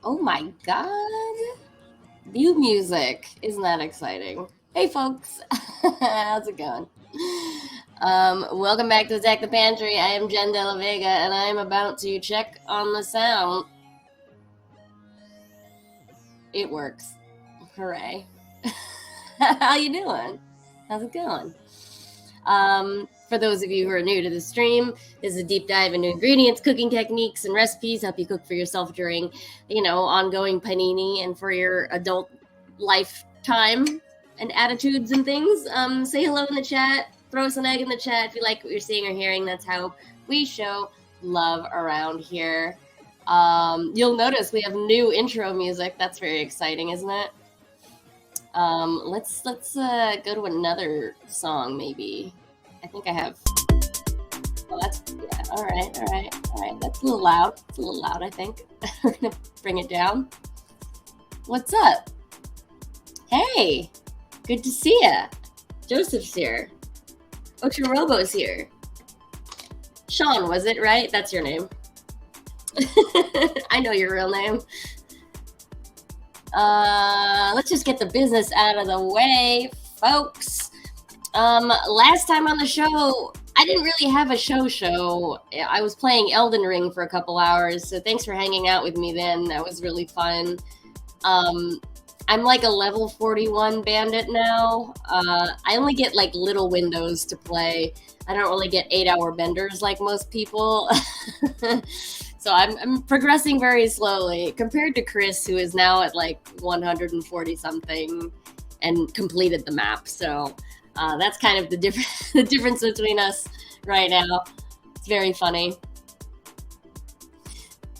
Oh my god. New music. Isn't that exciting? Hey folks. How's it going? Welcome back to Attack the Pantry. I am Jenn de Vega and I am about to check on the sound. It works. Hooray. How you doing? How's it going? For those of you who are new to the stream, this is a deep dive into ingredients, cooking techniques, and recipes. Help you cook for yourself during, ongoing panini and for your adult lifetime and attitudes and things. Say hello in the chat. Throw us an egg in the chat if you like what you're seeing or hearing. That's how we show love around here. You'll notice we have new intro music. That's very exciting, isn't it? Let's go to another song, maybe. I think I have. Oh, all right. That's a little loud. It's a little loud, I think. We're gonna bring it down. What's up? Hey, good to see ya. Joseph's here. Robo's here. Sean, was it right? That's your name. I know your real name. Let's just get the business out of the way, folks. Last time on the show, I didn't really have a show. I was playing Elden Ring for a couple hours, so thanks for hanging out with me then. That was really fun. I'm like a level 41 bandit now. I only get like little windows to play. I don't really get 8-hour benders like most people. So I'm progressing very slowly compared to Chris, who is now at like 140 something and completed the map. So that's kind of the difference between us right now. It's very funny.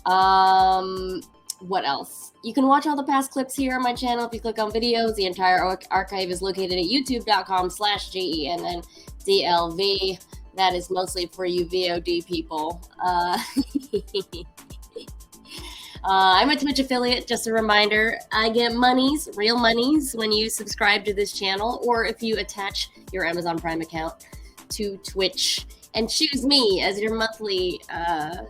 What else? You can watch all the past clips here on my channel if you click on videos. The entire archive is located at youtube.com/JENNDLV. That is mostly for you VOD people. I'm a Twitch affiliate, just a reminder. I get monies, real monies, when you subscribe to this channel or if you attach your Amazon Prime account to Twitch and choose me as your monthly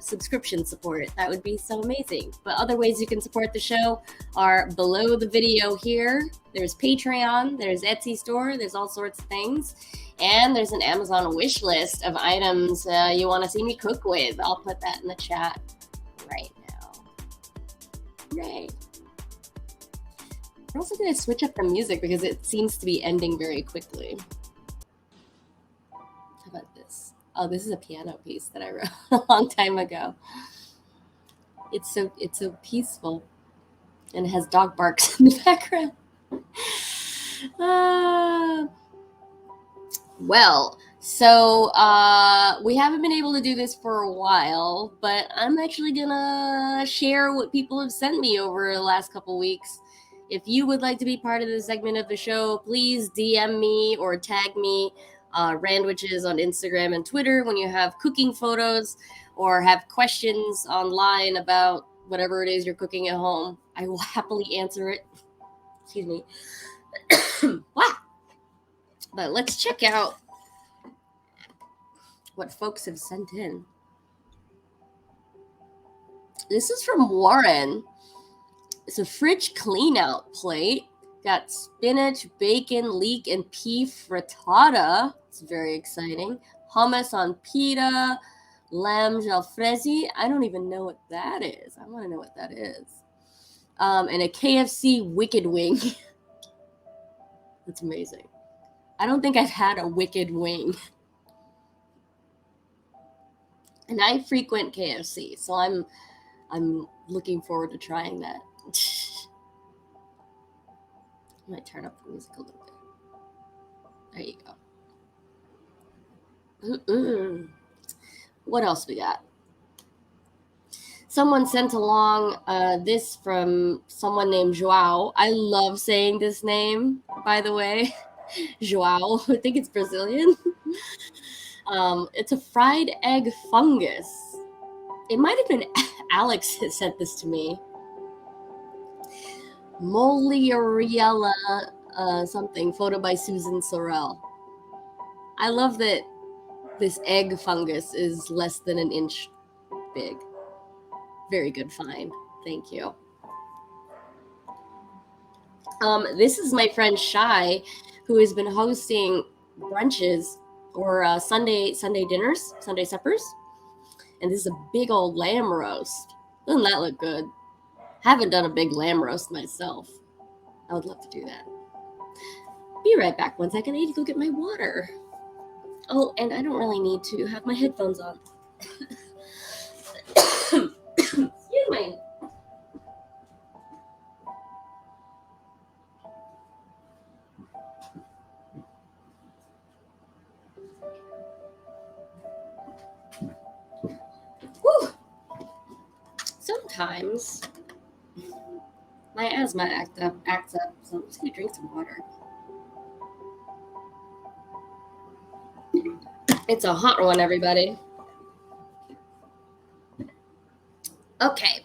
subscription support. That would be so amazing. But other ways you can support the show are below the video here. There's Patreon, there's Etsy store, there's all sorts of things. And there's an Amazon wish list of items you want to see me cook with. I'll put that in the chat right now. Right. We're also going to switch up the music because it seems to be ending very quickly. How about this? Oh, this is a piano piece that I wrote a long time ago. It's so peaceful. And it has dog barks in the background. Well, so we haven't been able to do this for a while, but I'm actually gonna share what people have sent me over the last couple weeks. If you would like to be part of this segment of the show, please DM me or tag me, Randwiches on Instagram and Twitter when you have cooking photos or have questions online about whatever it is you're cooking at home. I will happily answer it. Excuse me. Wow. But let's check out what folks have sent in. This is from Warren. It's a fridge clean out plate. Got spinach, bacon, leek, and pea frittata. It's very exciting. Hummus on pita, lamb jalfrezi. I don't even know what that is. I want to know what that is. And a KFC wicked wing. That's amazing. I don't think I've had a wicked wing. And I frequent KFC, so I'm looking forward to trying that. I might turn up the music a little bit. There you go. Mm-mm. What else we got? Someone sent along this from someone named Joao. I love saying this name, by the way. Joao. I think it's Brazilian. It's a fried egg fungus. It might have been Alex that sent this to me. Moliariella something, photo by Susan Sorrell. I love that this egg fungus is less than an inch big. Very good find. Thank you. This is my friend Shai, who has been hosting brunches or Sunday dinners, Sunday suppers. And this is a big old lamb roast. Doesn't that look good? Haven't done a big lamb roast myself. I would love to do that. Be right back. 1 second. I need to go get my water. Oh, and I don't really need to have my headphones on. Excuse me. Whew. Sometimes my asthma acts up, so I'm just gonna drink some water. It's a hot one, everybody. Okay,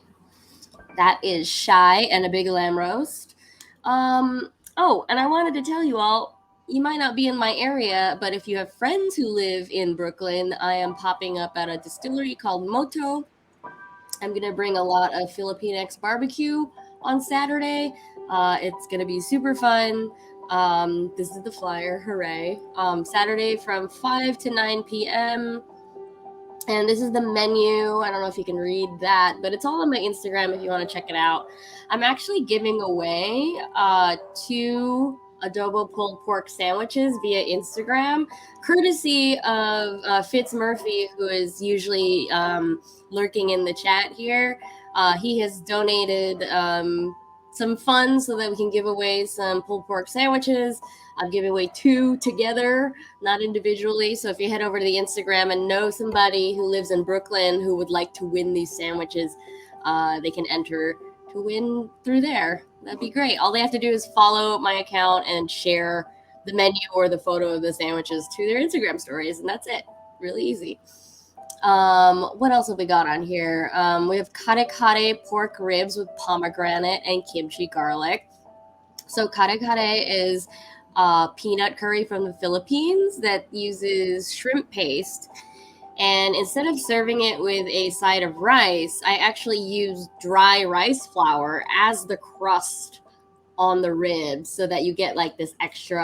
that is Shy and a big lamb roast. Oh, and I wanted to tell you all, you might not be in my area, but if you have friends who live in Brooklyn, I am popping up at a distillery called Moto. I'm gonna bring a lot of Filipinx barbecue on Saturday. It's gonna be super fun. This is the flyer, hooray. Saturday from 5 to 9 p.m. And this is the menu. I don't know if you can read that, but it's all on my Instagram if you want to check it out. I'm actually giving away 2 adobo pulled pork sandwiches via Instagram, courtesy of Fitz Murphy, who is usually lurking in the chat here. He has donated some funds so that we can give away some pulled pork sandwiches. I'm giving away 2 together, not individually. So if you head over to the Instagram and know somebody who lives in Brooklyn who would like to win these sandwiches, they can enter to win through there. That'd be great. All they have to do is follow my account and share the menu or the photo of the sandwiches to their Instagram stories, and that's it. Really easy. What else have we got on here? We have Karekare pork ribs with pomegranate and kimchi garlic. So Karekare is peanut curry from the Philippines that uses shrimp paste. And instead of serving it with a side of rice, I actually use dry rice flour as the crust on the ribs so that you get like this extra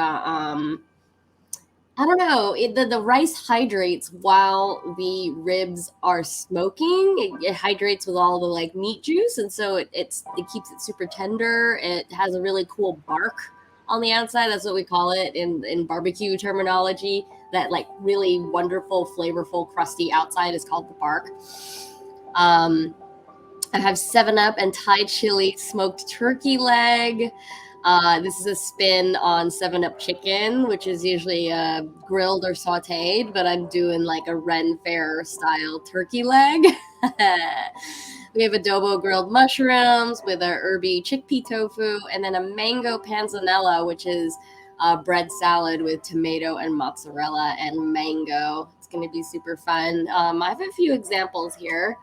I don't know. The rice hydrates while the ribs are smoking. It hydrates with all the like meat juice, and so it keeps it super tender. It has a really cool bark on the outside. That's what we call it in barbecue terminology. That like really wonderful, flavorful, crusty outside is called the bark. I have 7-Up and Thai chili smoked turkey leg. This is a spin on 7-Up chicken, which is usually grilled or sauteed, but I'm doing like a Ren Fair style turkey leg. We have adobo grilled mushrooms with a herby chickpea tofu, and then a mango panzanella, which is a bread salad with tomato and mozzarella and mango. It's going to be super fun. I have a few examples here.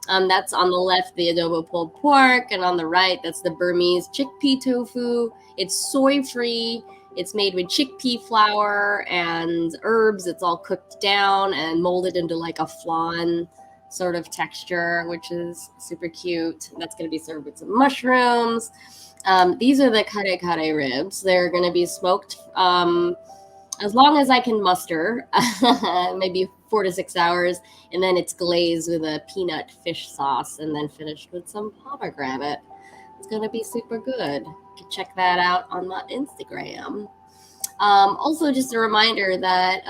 That's on the left, the adobo pulled pork, and on the right, that's the Burmese chickpea tofu. It's soy-free. It's made with chickpea flour and herbs. It's all cooked down and molded into like a flan sort of texture, which is super cute. That's going to be served with some mushrooms. These are the Karekare ribs. They're going to be smoked as long as I can muster, maybe 4 to 6 hours, and then it's glazed with a peanut fish sauce and then finished with some pomegranate. It's going to be super good. You can check that out on my Instagram. Also, just a reminder that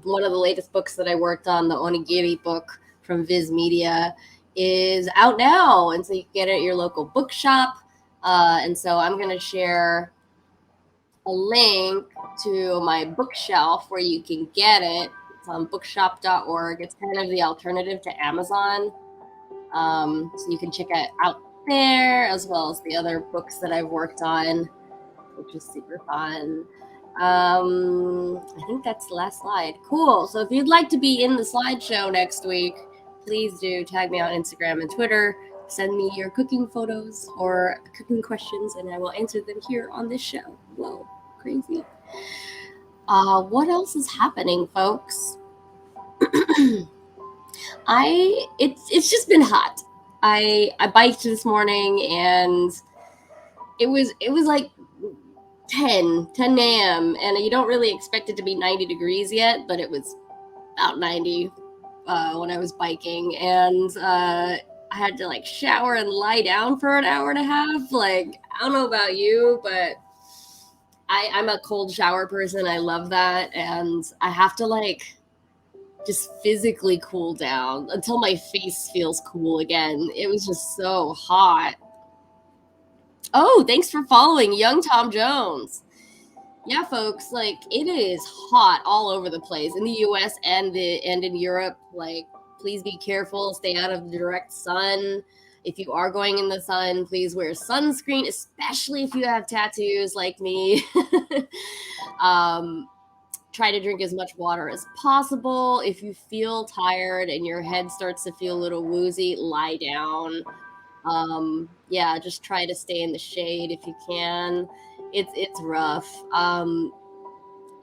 one of the latest books that I worked on, the Onigiri book from Viz Media, is out now. And so you can get it at your local bookshop. And so I'm going to share a link to my bookshelf where you can get it. It's on bookshop.org. It's kind of the alternative to Amazon. So you can check it out there, as well as the other books that I've worked on, which is super fun. I think that's the last slide. Cool. So if you'd like to be in the slideshow next week, please do tag me on Instagram and Twitter. Send me your cooking photos or cooking questions, and I will answer them here on this show. Whoa, crazy. What else is happening, folks? It's just been hot. I biked this morning, and it was like 10 a.m. and you don't really expect it to be 90 degrees yet, but it was about 90 when I was biking, and I had to like shower and lie down for an hour and a half. Like, I don't know about you, but I'm a cold shower person. I love that, and I have to like just physically cool down until my face feels cool again. It was just so hot. Oh, thanks for following Young Tom Jones. Yeah, folks, like, it is hot all over the place in the US and in Europe. Like, please be careful, stay out of the direct sun. If you are going in the sun, please wear sunscreen, especially if you have tattoos like me. Try to drink as much water as possible. If you feel tired and your head starts to feel a little woozy, lie down. Yeah, just try to stay in the shade if you can. It's rough. And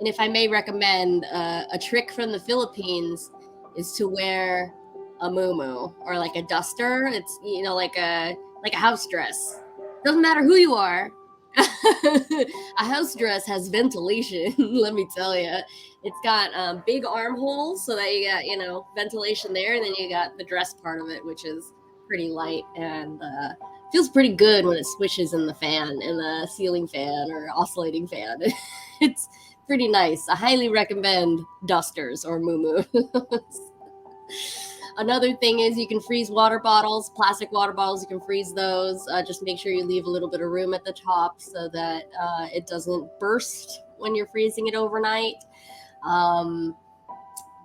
if I may recommend, a trick from the Philippines is to wear a muumuu or like a duster. It's, like a house dress. Doesn't matter who you are. A house dress has ventilation. Let me tell you, it's got big armholes so that you got ventilation there, and then you got the dress part of it, which is pretty light and feels pretty good when it swishes in the ceiling fan or oscillating fan. It's pretty nice. I highly recommend dusters or muumuus. Another thing is you can freeze water bottles, plastic water bottles. You can freeze those. Just make sure you leave a little bit of room at the top so that it doesn't burst when you're freezing it overnight.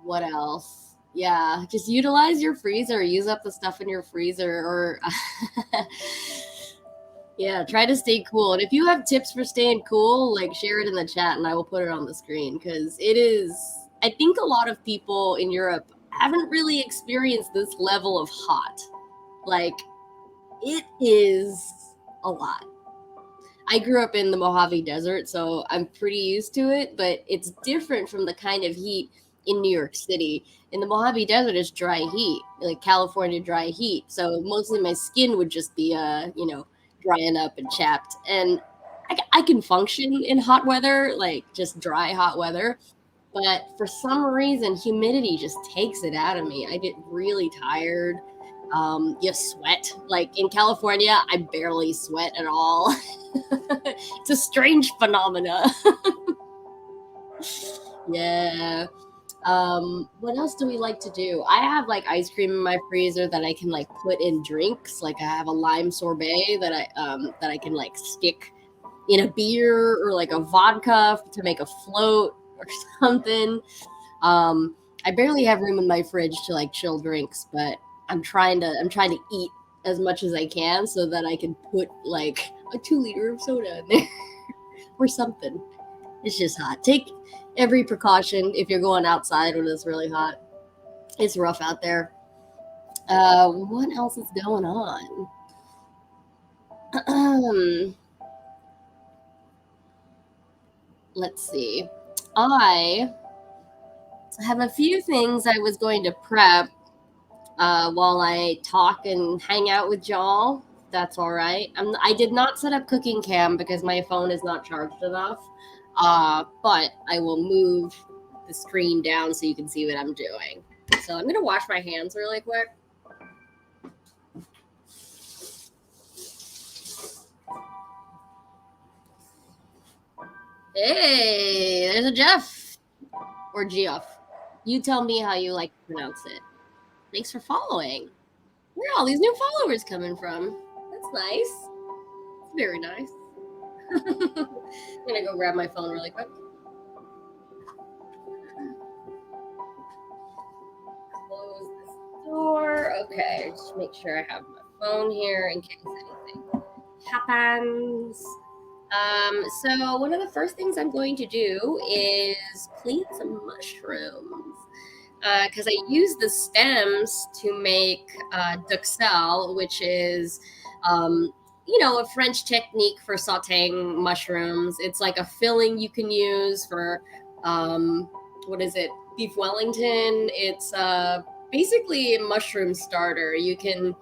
What else? Yeah, just utilize your freezer. Use up the stuff in your freezer, or yeah, try to stay cool. And if you have tips for staying cool, like, share it in the chat and I will put it on the screen, because I think a lot of people in Europe haven't really experienced this level of hot. Like, it is a lot. I grew up in the Mojave Desert, so I'm pretty used to it, but it's different from the kind of heat in New York City. In the Mojave Desert, it's dry heat, like California dry heat. So mostly my skin would just be, drying up and chapped. And I can function in hot weather, like just dry hot weather. But for some reason, humidity just takes it out of me. I get really tired. You sweat. Like in California, I barely sweat at all. It's a strange phenomena. Yeah. What else do we like to do? I have like ice cream in my freezer that I can like put in drinks. Like, I have a lime sorbet that I can like stick in a beer or like a vodka to make a float or something. I barely have room in my fridge to like chill drinks, but I'm trying to eat as much as I can so that I can put like a 2-liter of soda in there or something. It's just hot. Take every precaution if you're going outside when it's really hot. It's rough out there. What else is going on? Let's see. I have a few things I was going to prep while I talk and hang out with y'all. That's all right. I did not set up cooking cam because my phone is not charged enough. But I will move the screen down so you can see what I'm doing. So I'm gonna wash my hands really quick. Hey, there's a Jeff. Or Geoff. You tell me how you like to pronounce it. Thanks for following. Where are all these new followers coming from? That's nice. It's very nice. I'm gonna go grab my phone really quick. Close this door. Okay, just make sure I have my phone here in case anything happens. So one of the first things I'm going to do is clean some mushrooms. Because I use the stems to make duxelle, which is, a French technique for sautéing mushrooms. It's like a filling you can use for, what is it, beef Wellington. It's basically a mushroom starter. You can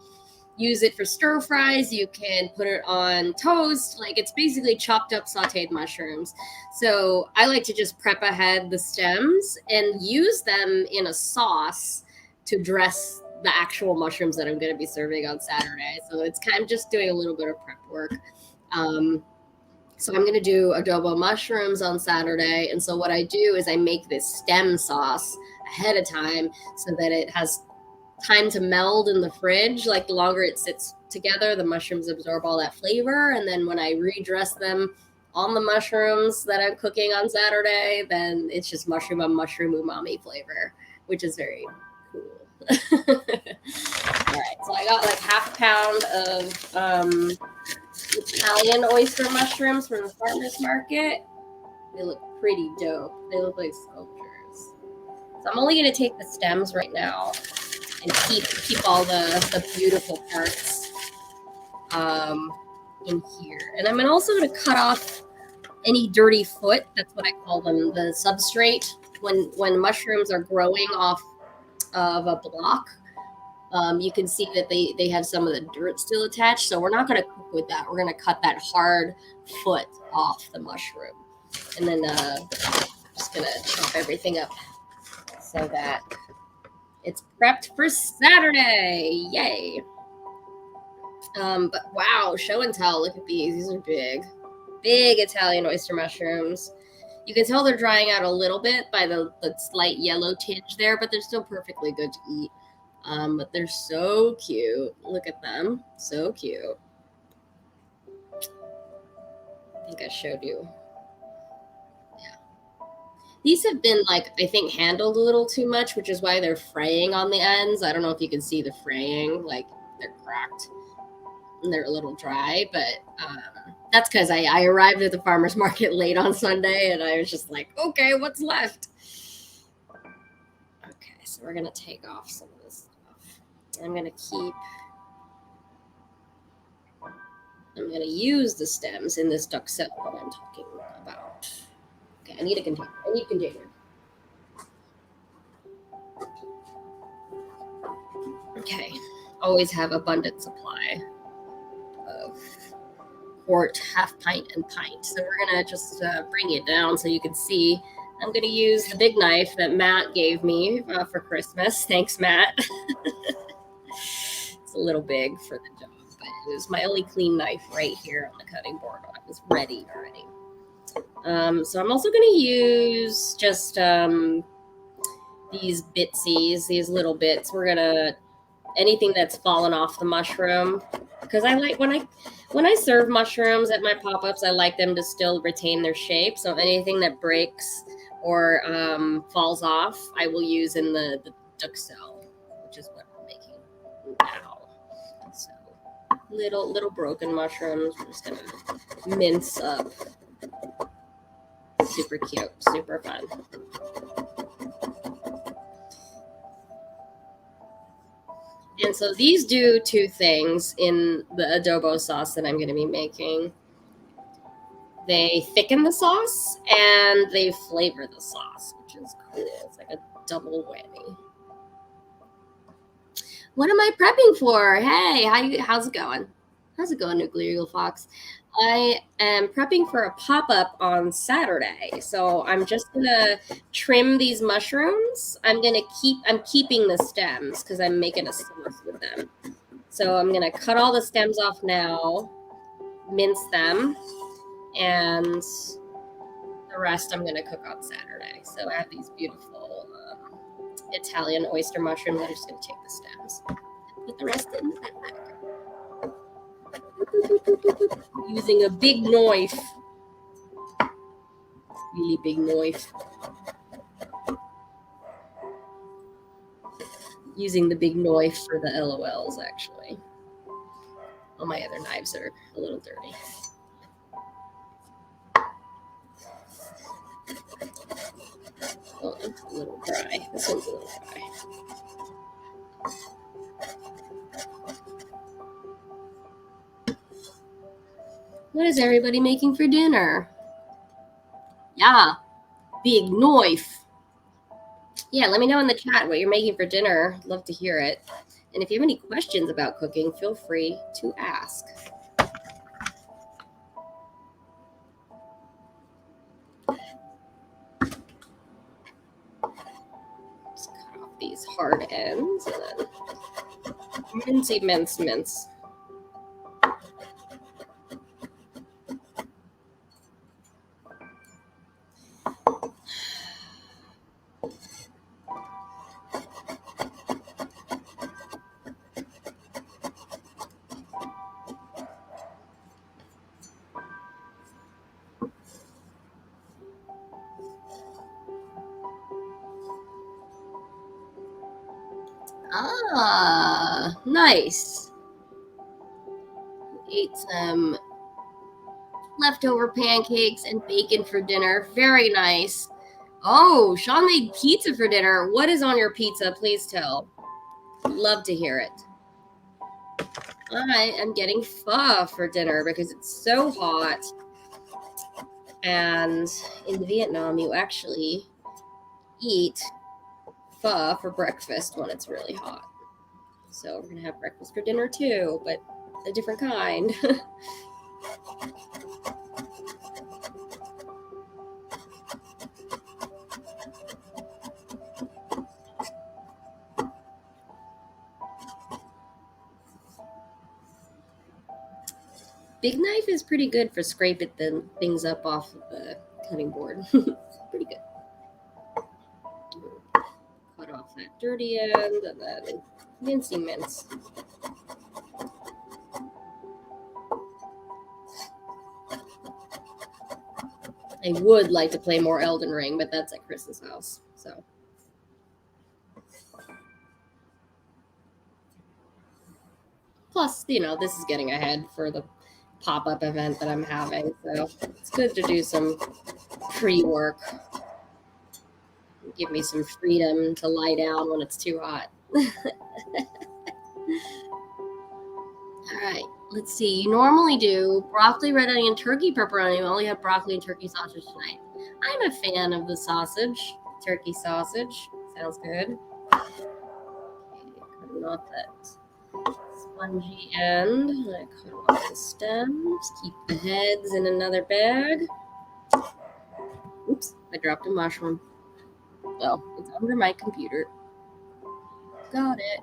use it for stir fries. You can put it on toast. Like, it's basically chopped up sauteed mushrooms. So I like to just prep ahead the stems and use them in a sauce to dress the actual mushrooms that I'm going to be serving on Saturday. So it's kind of just doing a little bit of prep work. So I'm going to do adobo mushrooms on Saturday. And so what I do is I make this stem sauce ahead of time so that it has time to meld in the fridge. Like, the longer it sits together, the mushrooms absorb all that flavor. And then when I redress them on the mushrooms that I'm cooking on Saturday, then it's just mushroom on mushroom umami flavor, which is very cool. All right, so I got like half a pound of Italian oyster mushrooms from the farmer's market. They look pretty dope. They look like sculptures. So I'm only going to take the stems right now and keep all the beautiful parts in here. And I'm also going to cut off any dirty foot. That's what I call them, the substrate. When mushrooms are growing off of a block, you can see that they have some of the dirt still attached. So we're not going to cook with that. We're going to cut that hard foot off the mushroom. And then just going to chop everything up so that it's prepped for Saturday. Yay. But wow, show and tell. Look at these. These are big. Big Italian oyster mushrooms. You can tell they're drying out a little bit by the slight yellow tinge there, but they're still perfectly good to eat. But they're so cute. Look at them. So cute. I think I showed you. These have been, like, I think, handled a little too much, which is why they're fraying on the ends. I don't know if you can see the fraying. Like, they're cracked and they're a little dry, but that's because I arrived at the farmer's market late on Sunday, and I was just like, okay, what's left? Okay, so we're going to take off some of this stuff. I'm going to use the stems in this duxelle that I'm talking about. Okay, I need a container. Okay, always have abundant supply of quart, half pint, and pint. So we're gonna just bring it down so you can see. I'm gonna use the big knife that Matt gave me for Christmas. Thanks, Matt. It's a little big for the job, but it was my only clean knife right here on the cutting board. I was ready already. So I'm also going to use just these bitsies, these little bits. We're going to, anything that's fallen off the mushroom, because I like, when I serve mushrooms at my pop-ups, I like them to still retain their shape. So anything that breaks or falls off, I will use in the duxelle, which is what I'm making now. So little broken mushrooms, I'm just going to mince up. Super cute, super fun. And so these do two things in the adobo sauce that I'm going to be making. They thicken the sauce and they flavor the sauce, which is cool. It's like a double whammy. What am I prepping for? Hey, how's it going? How's it going, Nuclear Eagle Fox? I am prepping for a pop-up on Saturday. So I'm just gonna trim these mushrooms. I'm keeping the stems because I'm making a sauce with them. So I'm gonna cut all the stems off now, mince them, and The rest I'm going to cook on Saturday. So I have these beautiful Italian oyster mushrooms. I'm just going to take the stems. Put the rest in the bag. Using a big knife. Really big knife. Using the big knife for the LOLs, actually. All my other knives are a little dirty. Oh, it's a little dry. This one's a little dry. What is everybody making for dinner? Yeah, big knife. Yeah, let me know in the chat what you're making for dinner. Love to hear it. And if you have any questions about cooking, feel free to ask. Just cut off these hard ends and then mince. Ah, nice. Ate some leftover pancakes and bacon for dinner. Very nice. Oh, Sean made pizza for dinner. What is on your pizza? Please tell. Love to hear it. I am getting pho for dinner because it's so hot. And in Vietnam, you actually eat pho for breakfast when it's really hot. So we're going to have breakfast for dinner too, but a different kind. Big knife is pretty good for scraping the things up off of the cutting board. Pretty good. Cut off that dirty end and then mince. I would like to play more Elden Ring, but that's at Chris's house. So. Plus, this is getting ahead for the pop-up event that I'm having, so it's good to do some pre-work. Give me some freedom to lie down when it's too hot. All right, let's see. You normally do broccoli, red onion, turkey, pepperoni. We only have broccoli and turkey sausage tonight. I'm a fan of the sausage. Turkey sausage. Sounds good. Okay, cutting off that spongy end. I cut off the stems. Keep the heads in another bag. Oops, I dropped a mushroom. Well, it's under my computer. Got it.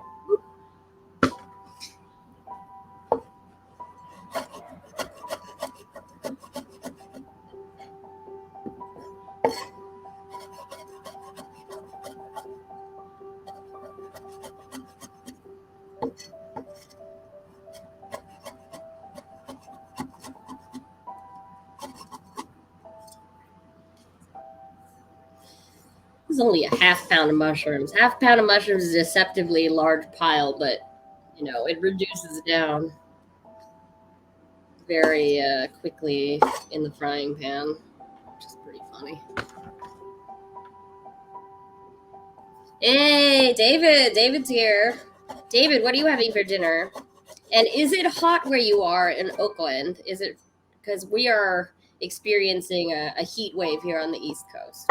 It's only a half pound of mushrooms. Half pound of mushrooms is a deceptively large pile, but it reduces down very quickly in the frying pan, which is pretty funny. Hey, David's here. David, what are you having for dinner? And is it hot where you are in Oakland? Is it because we are experiencing a heat wave here on the East Coast?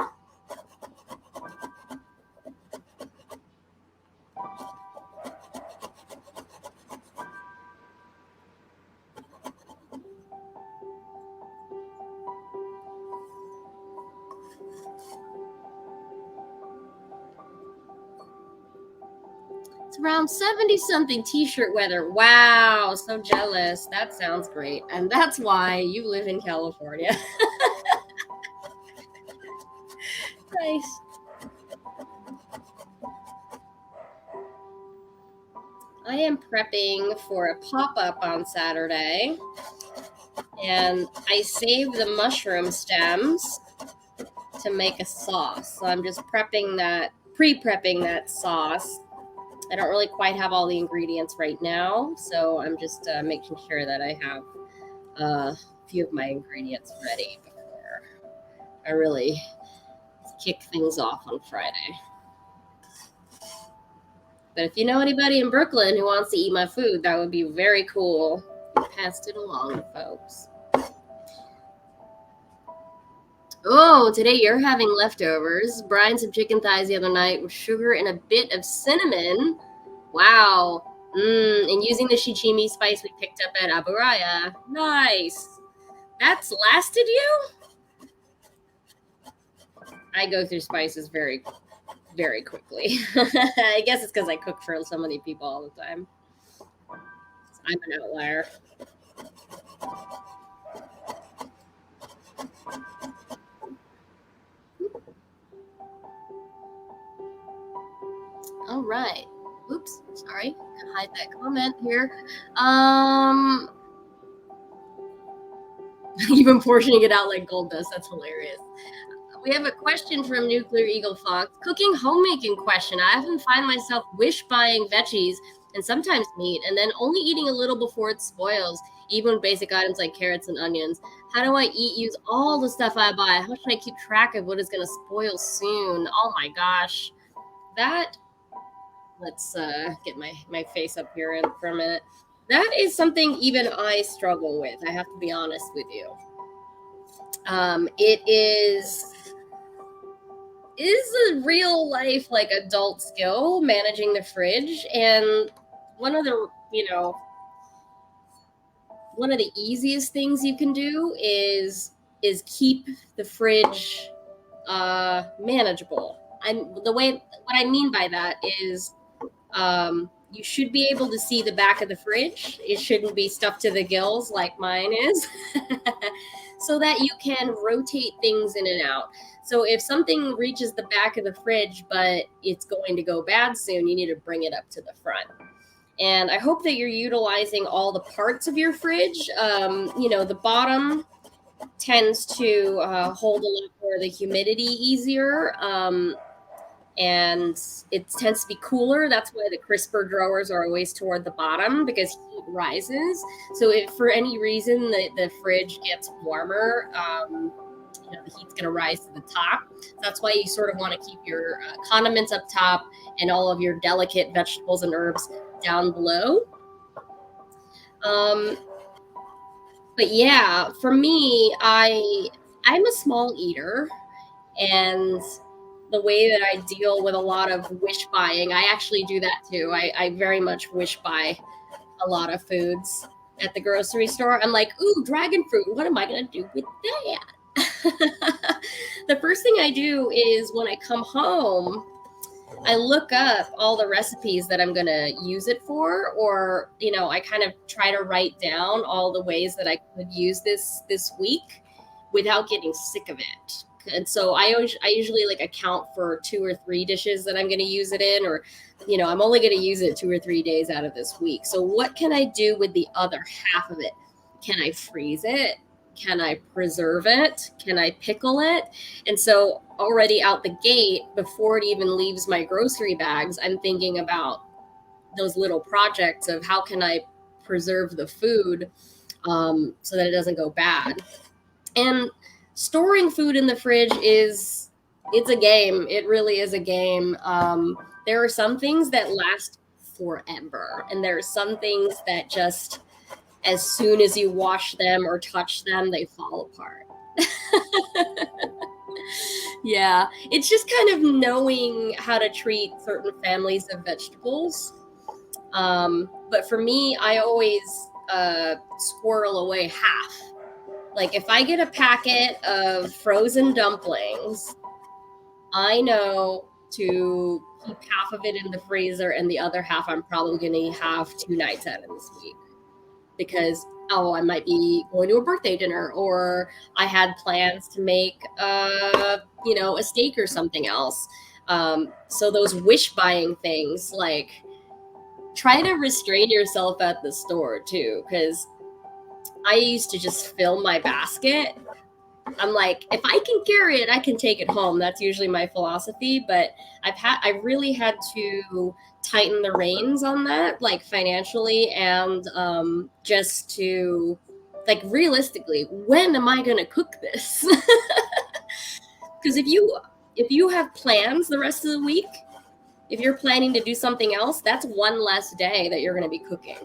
It's around 70-something t-shirt weather. Wow, so jealous. That sounds great. And that's why you live in California. Nice. I am prepping for a pop-up on Saturday, and I saved the mushroom stems to make a sauce. So I'm just pre-prepping that sauce. I don't really quite have all the ingredients right now, so I'm just making sure that I have a few of my ingredients ready before I really kick things off on Friday. But if you know anybody in Brooklyn who wants to eat my food, that would be very cool. Passed it along, folks. Oh, today you're having leftovers. Brian some chicken thighs the other night with sugar and a bit of cinnamon. Wow. And using the shichimi spice we picked up at Aburaya. Nice. That's lasted you? I go through spices very, very quickly. I guess it's because I cook for so many people all the time. I'm an outlier. All right. Oops, sorry. Gonna hide that comment here. You've been portioning it out like gold dust. That's hilarious. We have a question from Nuclear Eagle Fox. Cooking homemaking question. I often find myself wish buying veggies and sometimes meat, and then only eating a little before it spoils, even with basic items like carrots and onions. How do I use all the stuff I buy? How should I keep track of what is going to spoil soon? Oh my gosh. Let's get my face up here for a minute. That is something even I struggle with. I have to be honest with you. It is a real life like adult skill managing the fridge, and one of the easiest things you can do is keep the fridge manageable. What I mean by that is you should be able to see the back of the fridge. It shouldn't be stuffed to the gills like mine is. So that you can rotate things in and out. So if something reaches the back of the fridge, but it's going to go bad soon, you need to bring it up to the front. And I hope that you're utilizing all the parts of your fridge. The bottom tends to hold a lot more of the humidity easier. And it tends to be cooler. That's why the crisper drawers are always toward the bottom, because heat rises. So if for any reason the fridge gets warmer, the heat's going to rise to the top. That's why you sort of want to keep your condiments up top and all of your delicate vegetables and herbs down below. But yeah, for me, I'm a small eater, and the way that I deal with a lot of wish buying, I actually do that too. I very much wish buy a lot of foods at the grocery store. I'm like, ooh, dragon fruit. What am I going to do with that? The first thing I do is when I come home, I look up all the recipes that I'm going to use it for, or, I kind of try to write down all the ways that I could use this week without getting sick of it. And so I usually account for 2 or 3 dishes that I'm going to use it in, or, I'm only going to use it 2 or 3 days out of this week. So what can I do with the other half of it? Can I freeze it? Can I preserve it? Can I pickle it? And so already out the gate, before it even leaves my grocery bags, I'm thinking about those little projects of how can I preserve the food so that it doesn't go bad. And storing food in the fridge it's a game. It really is a game. There are some things that last forever, and there are some things that just, as soon as you wash them or touch them, they fall apart. Yeah, it's just kind of knowing how to treat certain families of vegetables. But for me, I always squirrel away half. Like if I get a packet of frozen dumplings, I know to keep half of it in the freezer, and the other half I'm probably going to have 2 nights out of this week, because oh, I might be going to a birthday dinner, or I had plans to make, a steak or something else. So those wish buying things, like, try to restrain yourself at the store too, because I used to just fill my basket. I'm like, if I can carry it, I can take it home. That's usually my philosophy. But I really had to tighten the reins on that, like financially, and just to, like, realistically, when am I gonna cook this? Because if you have plans the rest of the week, if you're planning to do something else, that's one less day that you're gonna be cooking.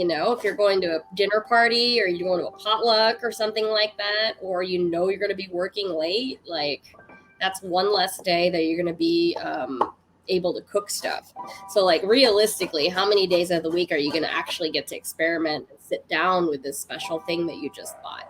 If you're going to a dinner party or you're going to a potluck or something like that, or you're going to be working late, like, that's one less day that you're going to be able to cook stuff. So, like, realistically, how many days of the week are you going to actually get to experiment and sit down with this special thing that you just bought?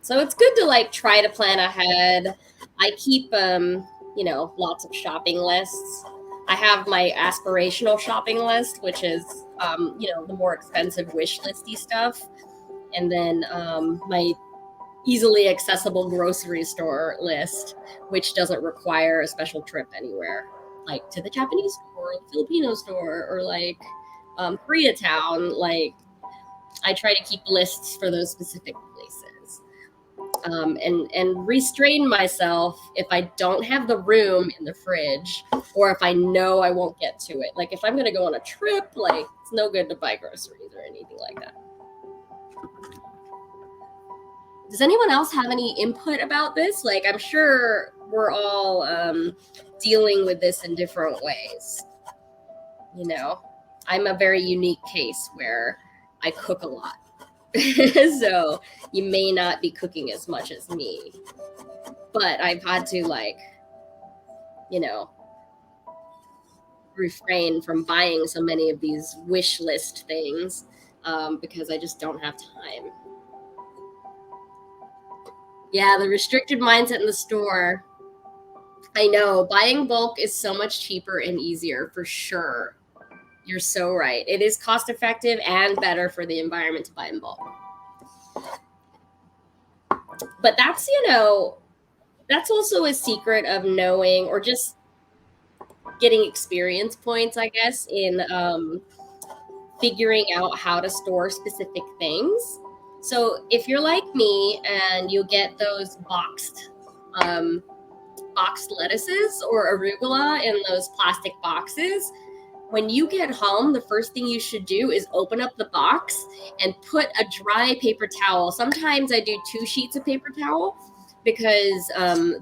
So it's good to, like, try to plan ahead. I keep lots of shopping lists. I have my aspirational shopping list, which is the more expensive wish listy stuff, and then my easily accessible grocery store list, which doesn't require a special trip anywhere, like to the Japanese store, or the Filipino store, or like Koreatown. Like, I try to keep lists for those specific places. And restrain myself if I don't have the room in the fridge, or if I know I won't get to it. Like, if I'm going to go on a trip, like, it's no good to buy groceries or anything like that. Does anyone else have any input about this? Like, I'm sure we're all dealing with this in different ways. I'm a very unique case where I cook a lot. So you may not be cooking as much as me, but I've had to, like, refrain from buying so many of these wish list things because I just don't have time. Yeah, the restricted mindset in the store. I know, buying bulk is so much cheaper and easier, for sure. You're so right. It is cost effective and better for the environment to buy in bulk. But that's also a secret of knowing, or just getting experience points, I guess, in figuring out how to store specific things. So if you're like me and you get those boxed lettuces or arugula in those plastic boxes, when you get home, the first thing you should do is open up the box and put a dry paper towel. Sometimes I do 2 sheets of paper towel, because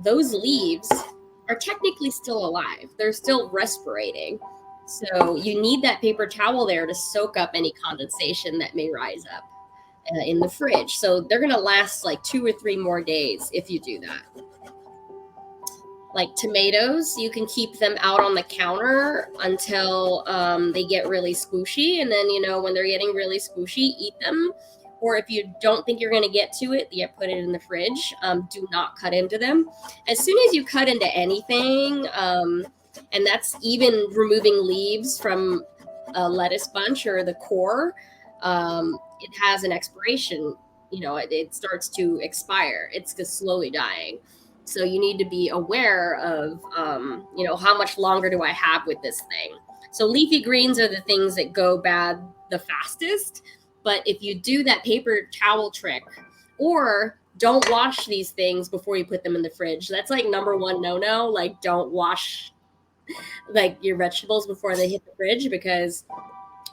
those leaves are technically still alive. They're still respirating. So you need that paper towel there to soak up any condensation that may rise up in the fridge. So they're going to last like 2 or 3 more days if you do that. Like tomatoes, you can keep them out on the counter until they get really squishy. And then, when they're getting really squishy, eat them. Or if you don't think you're going to get to it, you put it in the fridge. Do not cut into them. As soon as you cut into anything, and that's even removing leaves from a lettuce bunch or the core, it has an expiration. It starts to expire. It's just slowly dying. So you need to be aware of, how much longer do I have with this thing? So leafy greens are the things that go bad the fastest. But if you do that paper towel trick, or don't wash these things before you put them in the fridge, that's like number 1 no-no. Like, don't wash like your vegetables before they hit the fridge, because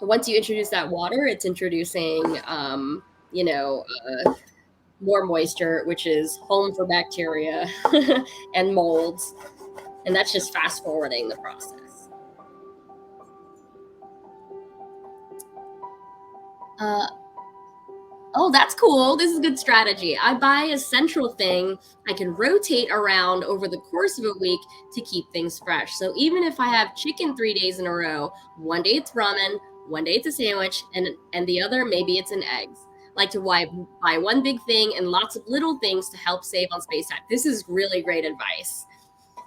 once you introduce that water, it's introducing, more moisture, which is home for bacteria and molds. And that's just fast forwarding the process. Oh, that's cool. This is a good strategy. I buy a central thing I can rotate around over the course of a week to keep things fresh. So even if I have chicken 3 days in a row, one day it's ramen, one day it's a sandwich, and the other, maybe it's an eggs. Like to buy one big thing and lots of little things to help save on space time. This is really great advice.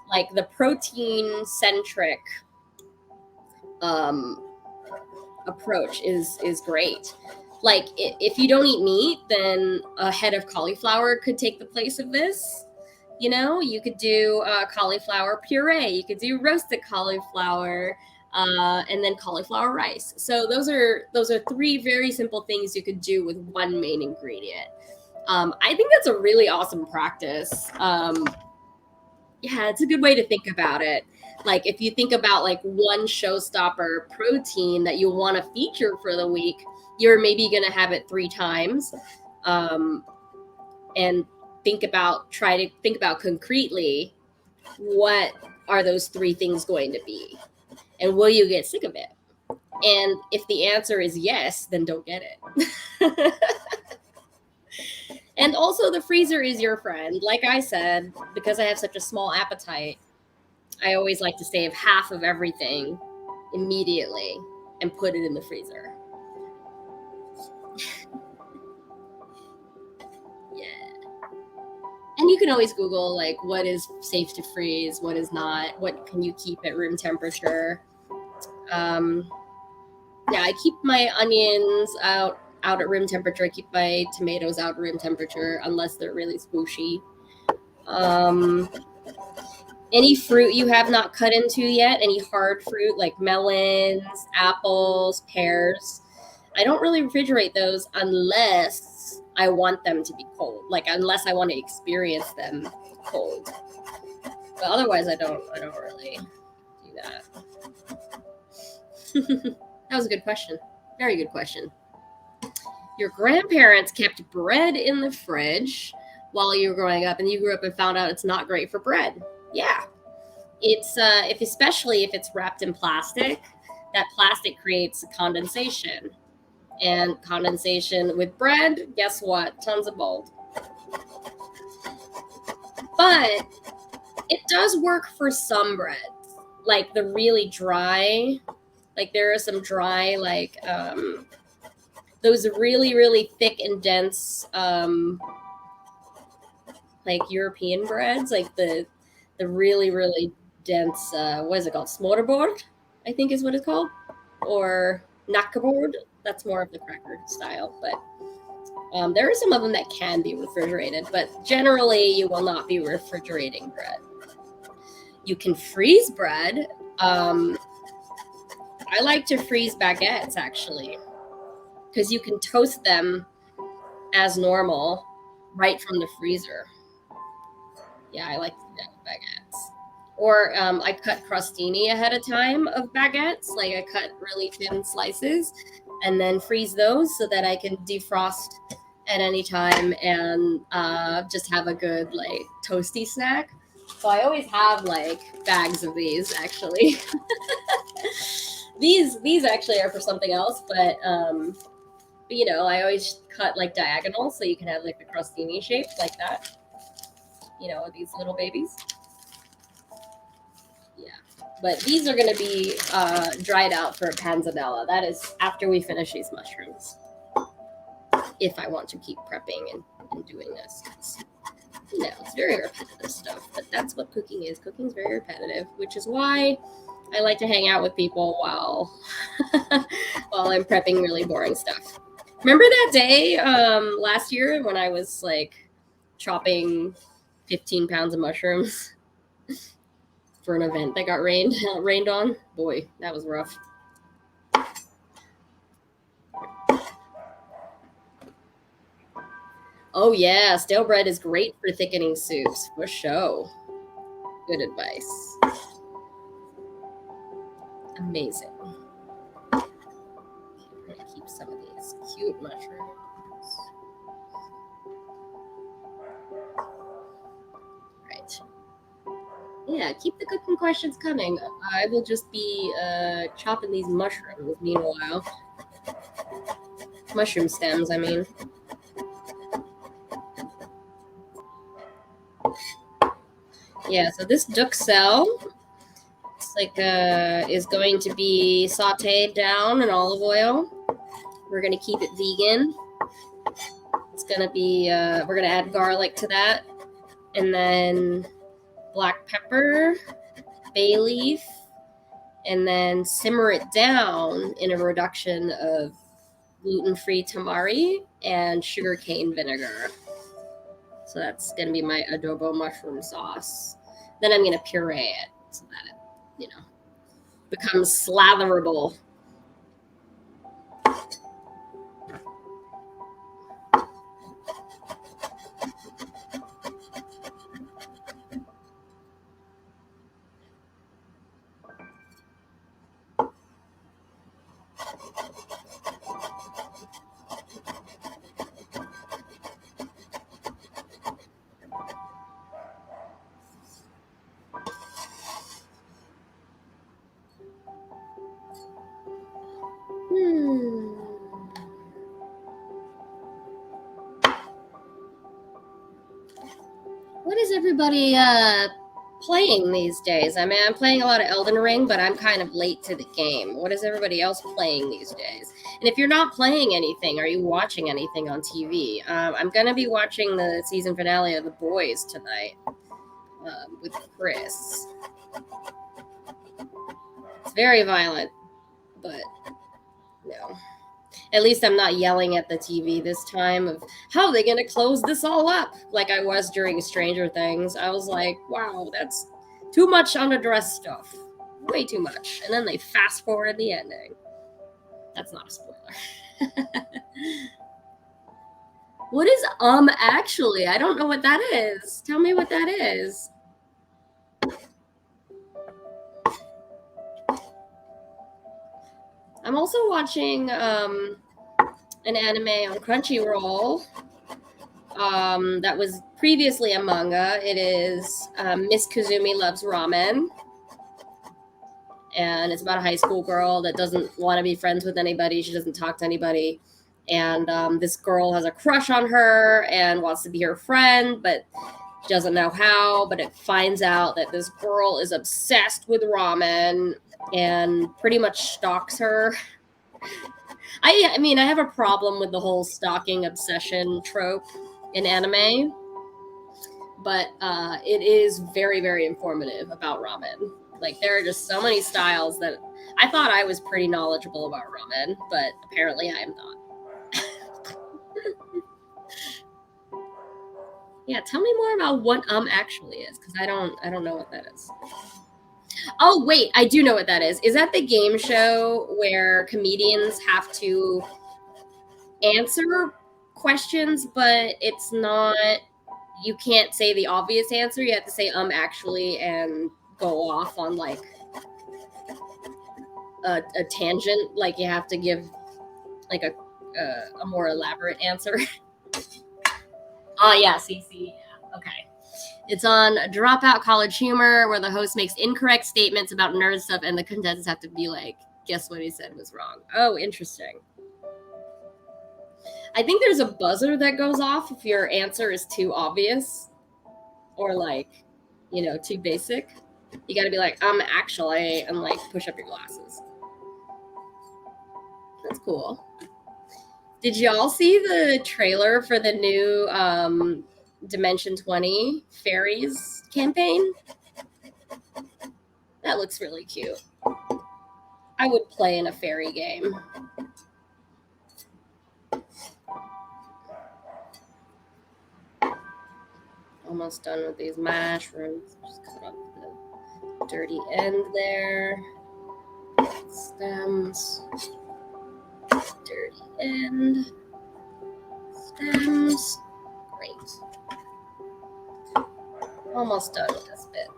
Like the protein centric approach is great. Like if you don't eat meat, then a head of cauliflower could take the place of this. You know, you could do cauliflower puree. You could do roasted cauliflower, and then cauliflower rice. So those are three very simple things you could do with one main ingredient. I think that's a really awesome practice. Yeah, it's a good way to think about it. Like if you think about like one showstopper protein that you want to feature for the week, you're maybe going to have it 3 times. And try to think about concretely, what are those 3 things going to be? And will you get sick of it? And if the answer is yes, then don't get it. And also the freezer is your friend. Like I said, because I have such a small appetite, I always like to save half of everything immediately and put it in the freezer. Yeah. And you can always Google like what is safe to freeze, what is not, what can you keep at room temperature. Yeah, I keep my onions out at room temperature. I keep my tomatoes out at room temperature unless they're really squishy. Any fruit you have not cut into yet, any hard fruit like melons, apples, pears, I don't really refrigerate those unless I want them to be cold. Like unless I want to experience them cold. But otherwise I don't really do that. That was a good question. Very good question. Your grandparents kept bread in the fridge while you were growing up, and you grew up and found out it's not great for bread. Yeah. It's especially if it's wrapped in plastic, that plastic creates condensation. And condensation with bread, guess what? Tons of mold. But it does work for some breads. Like the really dry, like there are some dry, like those really, really thick and dense, like European breads, like the really, really dense, what is it called? Smørrebrød, I think is what it's called. Or knækkebrød. That's more of the cracker style. But there are some of them that can be refrigerated, but generally you will not be refrigerating bread. You can freeze bread. I like to freeze baguettes, actually, because you can toast them as normal right from the freezer. Yeah, I like to do that with baguettes. Or I cut crostini ahead of time of baguettes. Like I cut really thin slices and then freeze those so that I can defrost at any time and just have a good like toasty snack. So I always have like bags of these, actually. These actually are for something else, but you know, I always cut like diagonal so you can have like the crostini shape like that. You know, these little babies. Yeah, but these are going to be dried out for panzanella. That is after we finish these mushrooms. If I want to keep prepping and doing this. You know, it's very repetitive stuff, but that's what cooking is. Cooking is very repetitive, which is why I like to hang out with people while I'm prepping really boring stuff. Remember that day last year when I was like chopping 15 pounds of mushrooms for an event that got rained on? Boy, that was rough. Oh yeah, stale bread is great for thickening soups, for sure. Good advice. Amazing. I'm gonna keep some of these cute mushrooms. Right. Yeah, keep the cooking questions coming. I will just be chopping these mushrooms meanwhile. Mushroom stems, I mean. Yeah, so this duxelle is going to be sauteed down in olive oil. We're going to keep it vegan. It's going to be, we're going to add garlic to that. And then black pepper, bay leaf, and then simmer it down in a reduction of gluten-free tamari and sugarcane vinegar. So that's going to be my adobo mushroom sauce. Then I'm going to puree it so that it, becomes slatherable. What is everybody playing these days? I mean, I'm playing a lot of Elden Ring, but I'm kind of late to the game. What is everybody else playing these days? And if you're not playing anything, are you watching anything on TV? I'm going to be watching the season finale of The Boys tonight with Chris. It's very violent, but no. At least I'm not yelling at the TV this time of how are they going to close this all up like I was during Stranger Things. I was like, wow, that's too much unaddressed stuff. Way too much. And then they fast forward the ending. That's not a spoiler. What is actually? I don't know what that is. Tell me what that is. I'm also watching an anime on Crunchyroll that was previously a manga. It is Miss Kazumi Loves Ramen. And it's about a high school girl that doesn't want to be friends with anybody. She doesn't talk to anybody. And this girl has a crush on her and wants to be her friend, but she doesn't know how. But it finds out that this girl is obsessed with ramen and pretty much stalks her. I mean, I have a problem with the whole stalking obsession trope in anime, but it is very, very informative about ramen. Like, there are just so many styles that I thought I was pretty knowledgeable about ramen, but apparently I am not. Yeah, tell me more about what actually is, because I don't know what that is. Oh, wait, I do know what that is. Is that the game show where comedians have to answer questions, but it's not, you can't say the obvious answer. You have to say actually and go off on like a tangent. Like you have to give like a more elaborate answer. Oh, yeah, CC. Yeah. Okay. It's on Dropout College Humor, where the host makes incorrect statements about nerd stuff, and the contestants have to be like, guess what he said was wrong. Oh, interesting. I think there's a buzzer that goes off if your answer is too obvious or like, too basic. You got to be like, actually, and like push up your glasses. That's cool. Did y'all see the trailer for the new Dimension 20 Fairies campaign? That looks really cute. I would play in a fairy game. Almost done with these mushrooms. Just cut off the dirty end there. Stems. Dirty end. Stems. Great. Almost done with this bit.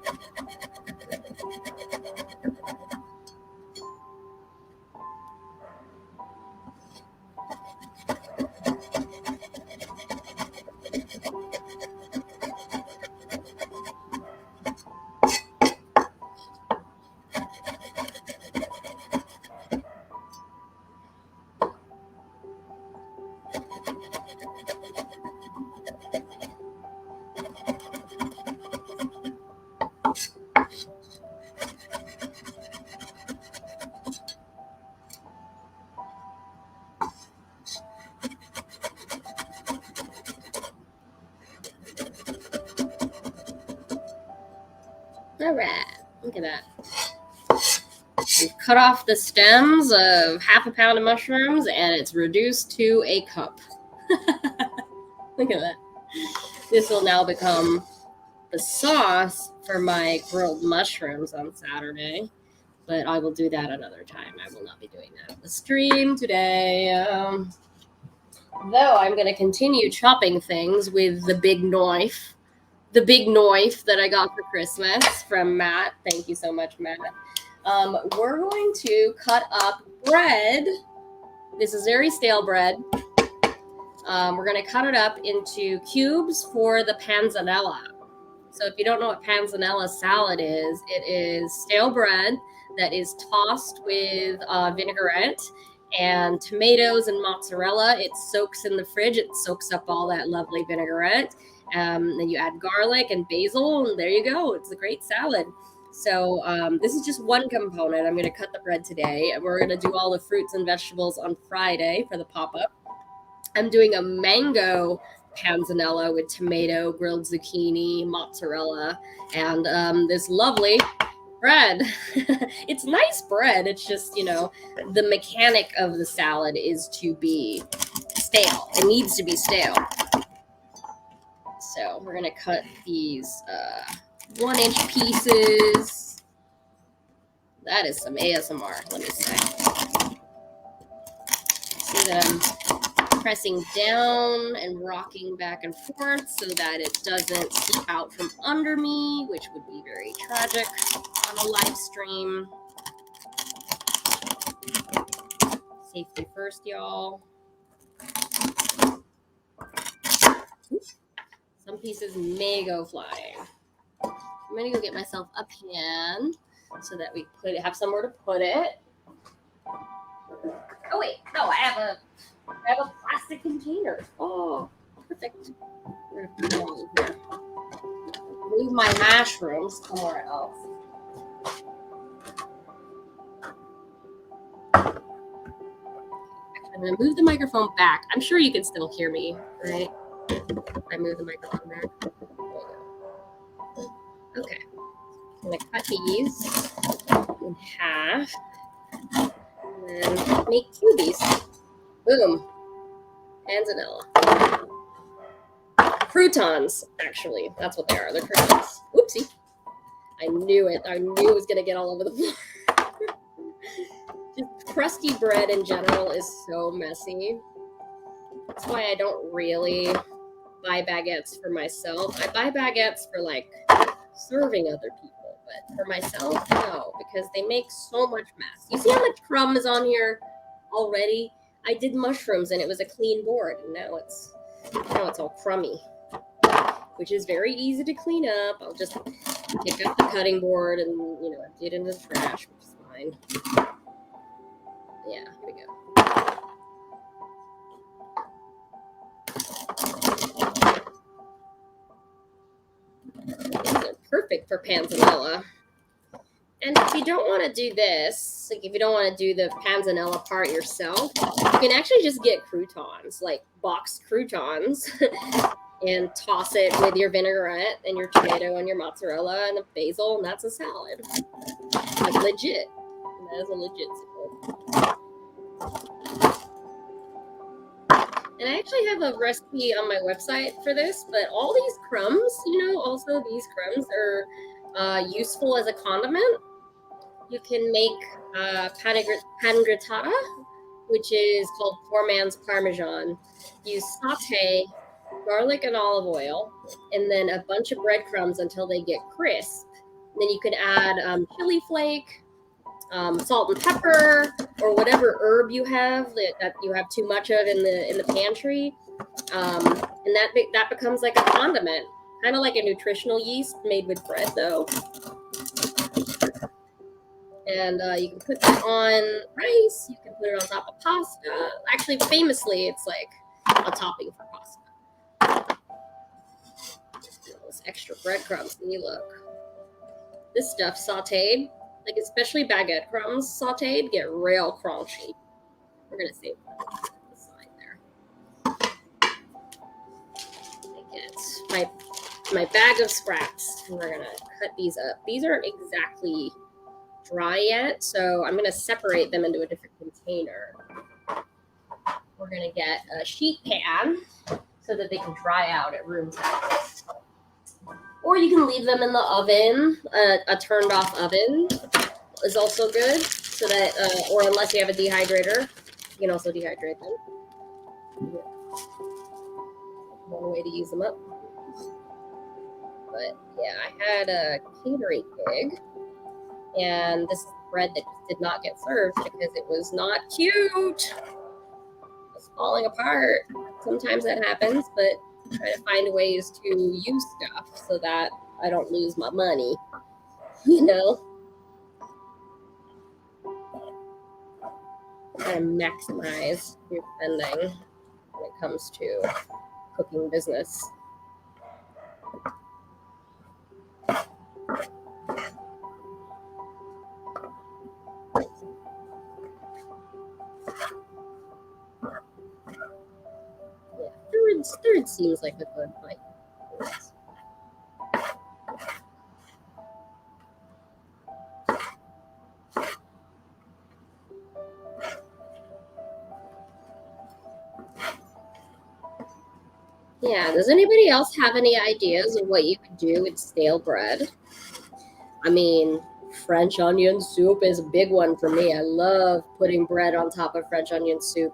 All right, look at that. We've cut off the stems of half a pound of mushrooms, and it's reduced to a cup. Look at that. This will now become the sauce for my grilled mushrooms on Saturday, but I will do that another time. I will not be doing that on the stream today. Though I'm going to continue chopping things with the big knife that I got for Christmas from Matt. Thank you so much, Matt. We're going to cut up bread. This is very stale bread. We're going to cut it up into cubes for the panzanella. So if you don't know what panzanella salad is, it is stale bread that is tossed with vinaigrette and tomatoes and mozzarella. It soaks in the fridge. It soaks up all that lovely vinaigrette. Then you add garlic and basil, and there you go. It's a great salad. So this is just one component. I'm going to cut the bread today. We're going to do all the fruits and vegetables on Friday for the pop-up. I'm doing a mango panzanella with tomato, grilled zucchini, mozzarella, and this lovely bread. It's nice bread. It's just, the mechanic of the salad is to be stale. It needs to be stale. So we're going to cut these 1-inch pieces. That is some ASMR, let me say. See that I'm pressing down and rocking back and forth so that it doesn't slip out from under me, which would be very tragic on a live stream. Safety first, y'all. Some pieces may go flying. I'm gonna go get myself a pan so that we have somewhere to put it. Oh wait, no, I have a plastic container. Oh, perfect. Move my mushrooms somewhere else. Actually, I'm gonna move the microphone back. I'm sure you can still hear me, right? I move the microphone back. Okay. I'm gonna cut these in half and then make cubies. Boom. Panzanella. Croutons, actually. That's what they are. They're croutons. Oopsie. I knew it. I knew it was gonna get all over the floor. Just crusty bread in general is so messy. That's why I don't really buy baguettes for myself. I buy baguettes for serving other people, but for myself, no, because they make so much mess. You see how much crumb is on here already? I did mushrooms and it was a clean board, and now it's all crummy, which is very easy to clean up. I'll just pick up the cutting board and empty it into the trash, which is fine. Yeah, here we go. These are perfect for panzanella. And if you don't want to do this, if you don't want to do the panzanella part yourself, you can actually just get croutons, boxed croutons, and toss it with your vinaigrette and your tomato and your mozzarella and the basil, and that's a salad. Legit. That is a legit salad. And I actually have a recipe on my website for this, but all these crumbs, also these crumbs are useful as a condiment. You can make pangrattata, which is called poor man's Parmesan. You saute garlic and olive oil, and then a bunch of breadcrumbs until they get crisp. Then you can add chili flake, salt and pepper, or whatever herb you have that you have too much of in the pantry, and that becomes like a condiment, kind of like a nutritional yeast made with bread, though. And you can put that on rice. You can put it on top of pasta. Actually, famously, it's like a topping for pasta. Those extra breadcrumbs. And you look, this stuff sautéed, especially baguette crumbs sautéed, get real crunchy. We're gonna save the side there. I get my bag of scraps, and we're gonna cut these up. These aren't exactly dry yet, so I'm going to separate them into a different container. We're going to get a sheet pan so that they can dry out at room temperature. Or you can leave them in the oven. A turned off oven is also good, so that, or unless you have a dehydrator, you can also dehydrate them. One way to use them up. But yeah, I had a catering gig, and this is bread that just did not get served because it was not cute. It was falling apart. Sometimes that happens, but I try to find ways to use stuff so that I don't lose my money, you know? Try to maximize your spending when it comes to cooking business. Yeah, third seems like a good point. Yeah, does anybody else have any ideas of what you could do with stale bread? I mean, French onion soup is a big one for me. I love putting bread on top of French onion soup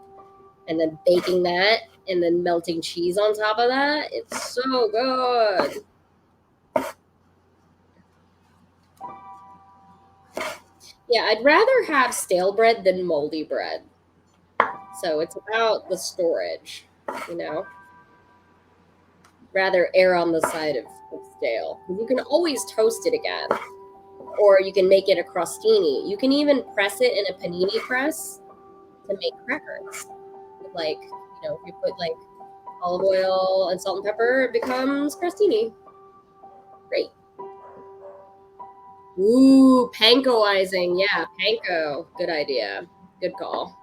and then baking that and then melting cheese on top of that. It's so good. Yeah, I'd rather have stale bread than moldy bread. So it's about the storage, you know? Rather err on the side of stale. You can always toast it again. Or you can make it a crostini. You can even press it in a panini press to make crackers. Like, you know, if you put like olive oil and salt and pepper, it becomes crostini. Great. Ooh, pankoizing. Yeah, panko. Good idea. Good call.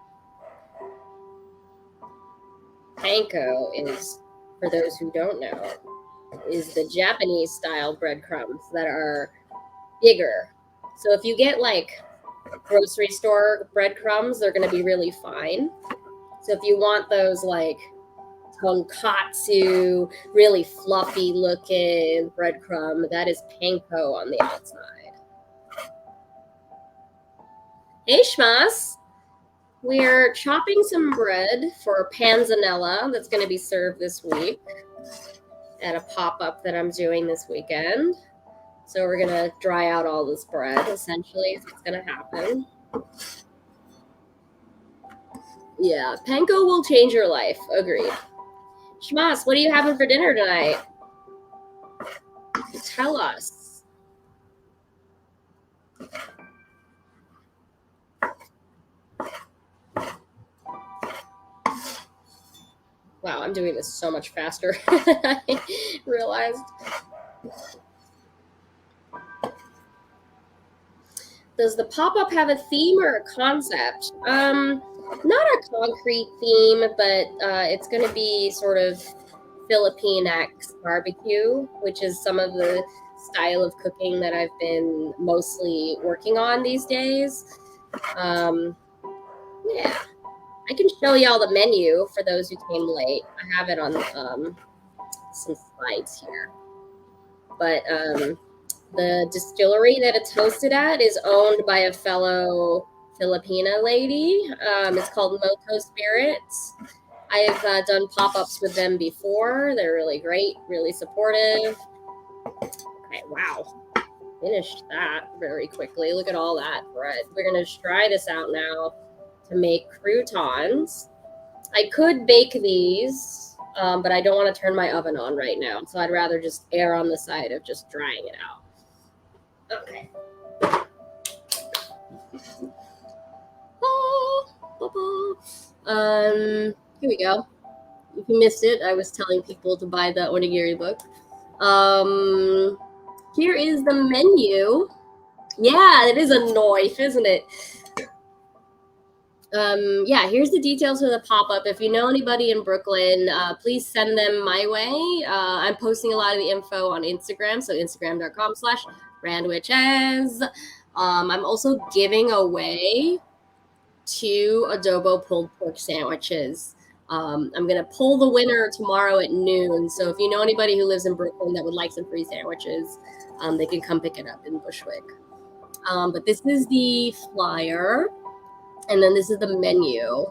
Panko is, for those who don't know, is the Japanese style breadcrumbs that are bigger. So if you get like grocery store breadcrumbs, they're going to be really fine. So if you want those like tonkatsu, really fluffy looking breadcrumb, that is panko on the outside. Hey Shmas, we're chopping some bread for panzanella that's going to be served this week at a pop-up that I'm doing this weekend. So we're going to dry out all this bread, essentially, so it's going to happen. Yeah, panko will change your life. Agreed. Shmas, what are you having for dinner tonight? Tell us. Wow, I'm doing this so much faster than I realized. Does the pop-up have a theme or a concept? Not a concrete theme, but it's going to be sort of Philippine-X barbecue, which is some of the style of cooking that I've been mostly working on these days. Yeah, I can show y'all the menu for those who came late. I have it on some slides here. But the distillery that it's hosted at is owned by a fellow Filipina lady. It's called Moto Spirits. I've done pop-ups with them before. They're really great, really supportive. Okay, wow. Finished that very quickly. Look at all that bread. We're going to dry this out now to make croutons. I could bake these, but I don't want to turn my oven on right now. So I'd rather just err on the side of just drying it out. Okay. Here we go. If you missed it, I was telling people to buy the onigiri book. Here is the menu. Yeah, it is a knife, isn't it? Yeah, here's the details for the pop-up. If you know anybody in Brooklyn, please send them my way. I'm posting a lot of the info on Instagram, so instagram.com/randwitches. I'm also giving away 2 adobo pulled pork sandwiches. I'm gonna pull the winner tomorrow at noon. So if you know anybody who lives in Brooklyn that would like some free sandwiches, they can come pick it up in Bushwick. But this is the flyer, and then this is the menu.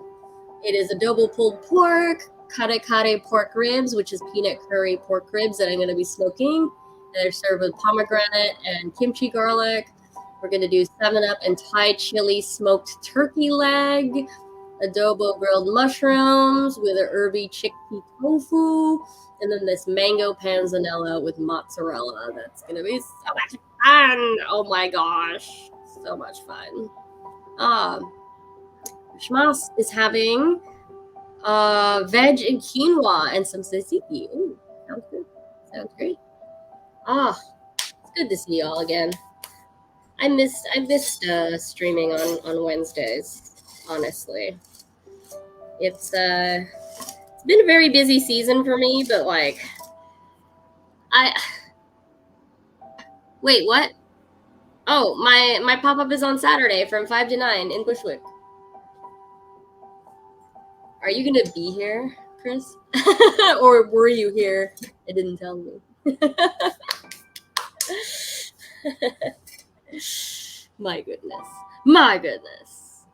It is adobo pulled pork, karekare pork ribs, which is peanut curry pork ribs that I'm going to be smoking. They're served with pomegranate and kimchi garlic. We're going to do 7-Up and Thai chili smoked turkey leg, adobo grilled mushrooms with a herby chickpea tofu, and then this mango panzanella with mozzarella. That's going to be so much fun. Oh my gosh. So much fun. Shmas is having veg and quinoa and some tzatziki. Ooh, sounds good. Sounds great. It's good to see y'all again. I missed streaming on Wednesdays. Honestly, it's been a very busy season for me, but like, wait, what? Oh, my pop up is on Saturday from 5 to 9 in Bushwick. Are you gonna be here, Chris? Or were you here? It didn't tell me. My goodness. My goodness.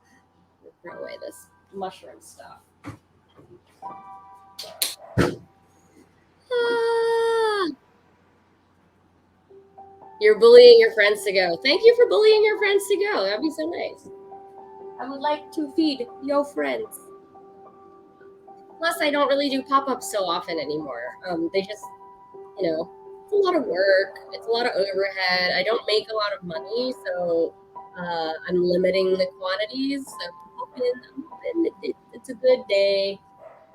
Throw away this mushroom stuff. You're bullying your friends to go. Thank you for bullying your friends to go. That'd be so nice. I would like to feed your friends. Plus, I don't really do pop-ups so often anymore. They just, it's a lot of work. It's a lot of overhead. I don't make a lot of money, so I'm limiting the quantities. So I'm hoping it's a good day.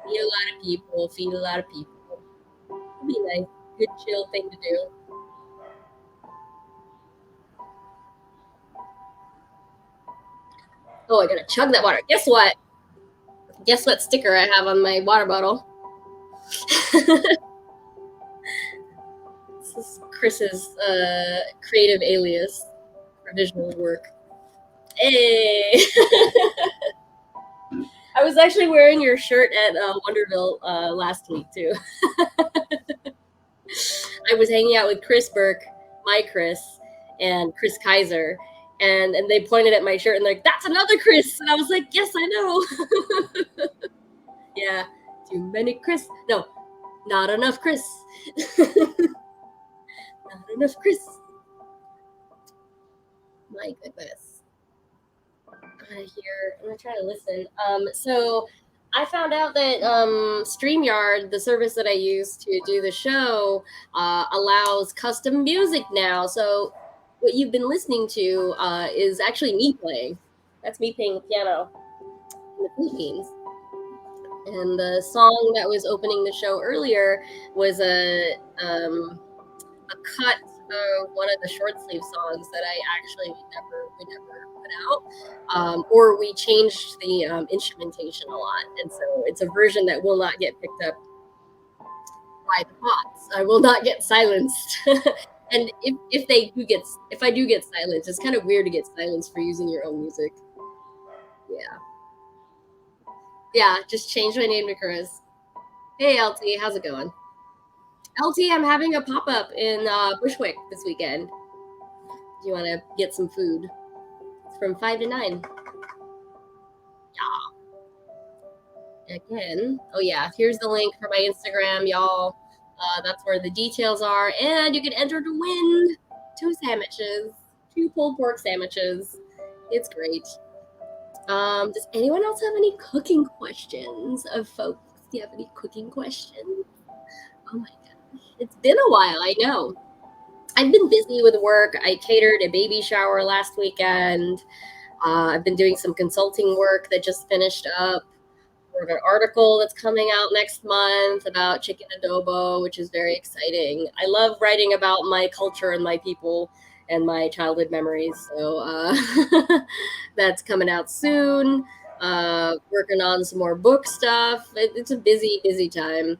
Feed a lot of people. Feed a lot of people. It'll be nice. Good, chill thing to do. Oh, I gotta chug that water. Guess what? Guess what sticker I have on my water bottle? This is Chris's creative alias for visual work. Hey! I was actually wearing your shirt at Wonderville last week, too. I was hanging out with Chris Burke, my Chris, and Chris Kaiser. And they pointed at my shirt and they're like, that's another Chris. And I was like, yes, I know. Yeah, too many Chris. No, not enough Chris. Not enough Chris. My goodness. I'm gonna try to listen. So I found out that StreamYard, the service that I use to do the show, allows custom music now. So what you've been listening to is actually me playing. That's me playing the piano in the Philippines. And the song that was opening the show earlier was a cut of one of the short sleeve songs that I actually we never put out, or we changed the instrumentation a lot, and so it's a version that will not get picked up by the bots. I will not get silenced. And if I do get silenced, it's kind of weird to get silenced for using your own music. Yeah, just change my name to Chris. Hey LT, how's it going? LT, I'm having a pop-up in Bushwick this weekend. Do you want to get some food? It's from 5 to 9. Yeah. Again, oh yeah, here's the link for my Instagram, y'all. That's where the details are, and you can enter to win 2 sandwiches, 2 pulled pork sandwiches. It's great. Does anyone else have any cooking questions of folks? Do you have any cooking questions? Oh my gosh, it's been a while, I know. I've been busy with work. I catered a baby shower last weekend. I've been doing some consulting work that just finished up for an article that's coming out next month about chicken adobo, which is very exciting. I love writing about my culture and my people and my childhood memories. So that's coming out soon. Working on some more book stuff. It's a busy, busy time.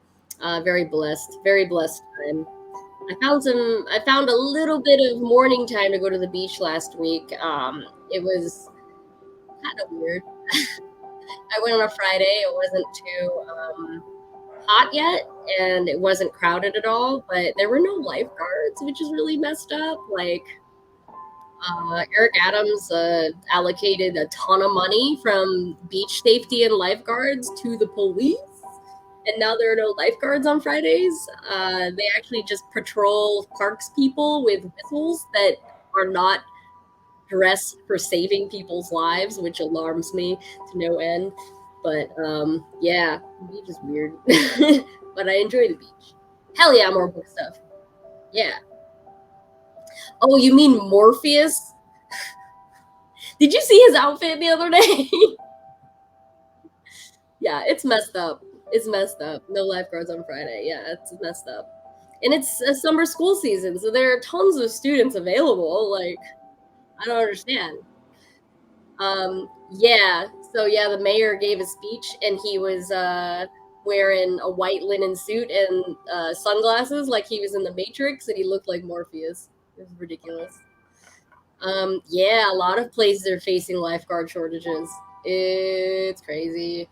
Very blessed time. I found a little bit of morning time to go to the beach last week. It was kind of weird. I went on a Friday. It wasn't too hot yet, and it wasn't crowded at all. But there were no lifeguards, which is really messed up. Like Eric Adams allocated a ton of money from beach safety and lifeguards to the police, and now there are no lifeguards on Fridays. They actually just patrol parks people with whistles that are not dressed for saving people's lives, which alarms me to no end. But yeah, the beach is weird, but I enjoy the beach. Hell yeah, more book stuff. Yeah. Oh, you mean Morpheus? Did you see his outfit the other day? Yeah, it's messed up. It's messed up. No lifeguards on Friday. Yeah, it's messed up. And it's a summer school season, so there are tons of students available. Like, I don't understand. Yeah. So yeah, the mayor gave a speech, and he was wearing a white linen suit and sunglasses, like he was in the Matrix, and he looked like Morpheus. It was ridiculous. Yeah, a lot of places are facing lifeguard shortages. It's crazy.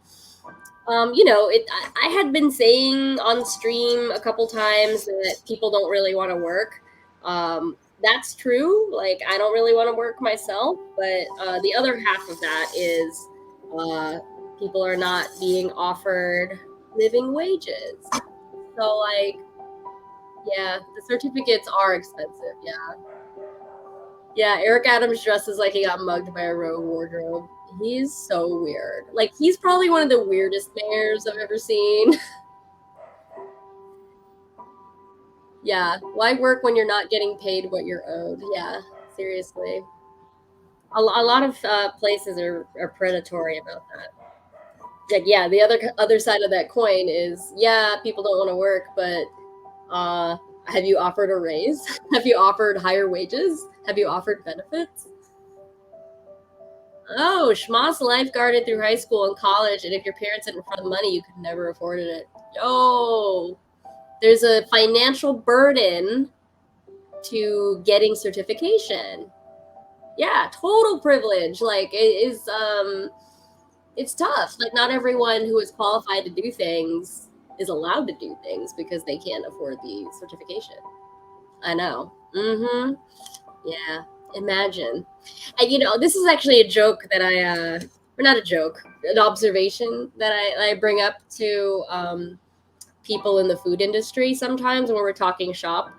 I had been saying on stream a couple times that people don't really want to work. That's true. Like, I don't really want to work myself, but the other half of that is uh, people are not being offered living wages. So, like, yeah, the certificates are expensive. Yeah. Yeah, Eric Adams dresses like he got mugged by a rogue wardrobe. He's so weird. Like, he's probably one of the weirdest mayors I've ever seen. Yeah, why work when you're not getting paid what you're owed? Yeah, seriously. A lot of places are predatory about that. Like, yeah, the other side of that coin is, yeah, people don't want to work, but uh, have you offered a raise? Have you offered higher wages? Have you offered benefits? Oh, Schmoss lifeguarded through high school and college, and if your parents didn't front the money, you could never afford it. Yo, there's a financial burden to getting certification. Yeah, total privilege. Like, it is it's tough. Like, not everyone who is qualified to do things is allowed to do things because they can't afford the certification. I know. Mhm. Yeah. Imagine. And this is actually a joke that or not a joke, an observation that I bring up to people in the food industry sometimes when we're talking shop.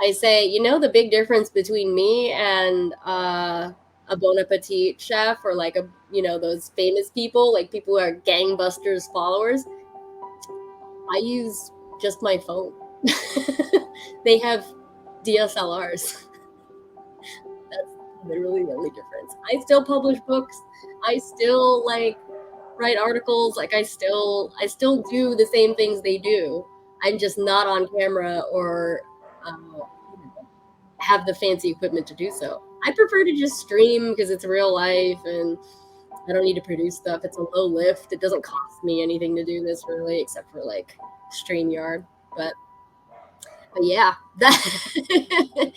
I say, the big difference between me and a Bon Appetit chef, or like those famous people, like people who are gangbusters followers. I use just my phone. They have DSLRs. That's literally the only difference. I still publish books. I still write articles. Like, I still do the same things they do. I'm just not on camera or have the fancy equipment to do so. I prefer to just stream because it's real life, and I don't need to produce stuff. It's a low lift. It doesn't cost me anything to do this, really, except for like StreamYard. But yeah, that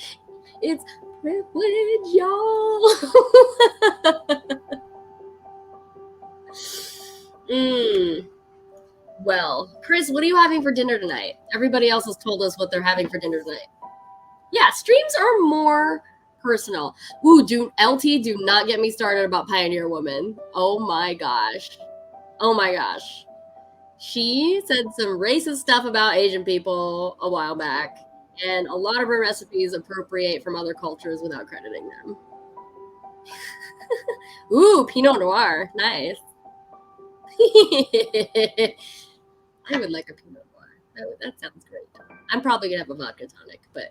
it's privilege, y'all. mm. Well, Chris, what are you having for dinner tonight? Everybody else has told us what they're having for dinner tonight. Yeah, streams are more personal. Ooh, do not get me started about Pioneer Woman. Oh my gosh. Oh my gosh. She said some racist stuff about Asian people a while back, and a lot of her recipes appropriate from other cultures without crediting them. Ooh, Pinot Noir. Nice. I would like a Pinot Noir. That sounds great. I'm probably going to have a vodka tonic, but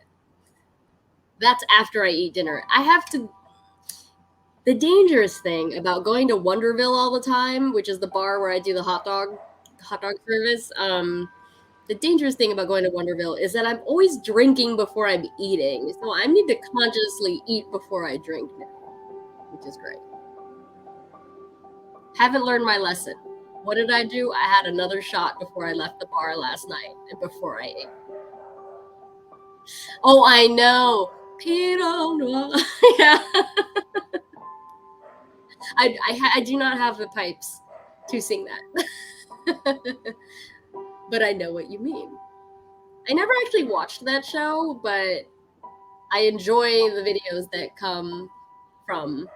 that's after I eat dinner. I have to. The dangerous thing about going to Wonderville all the time, which is the bar where I do the hot dog service, the dangerous thing about going to Wonderville is that I'm always drinking before I'm eating. So I need to consciously eat before I drink now, which is great. Haven't learned my lesson. What did I do? I had another shot before I left the bar last night and before I ate. Oh, I know. Pinot Noir. Yeah. I do not have the pipes to sing that. But I know what you mean. I never actually watched that show, but I enjoy the videos that come from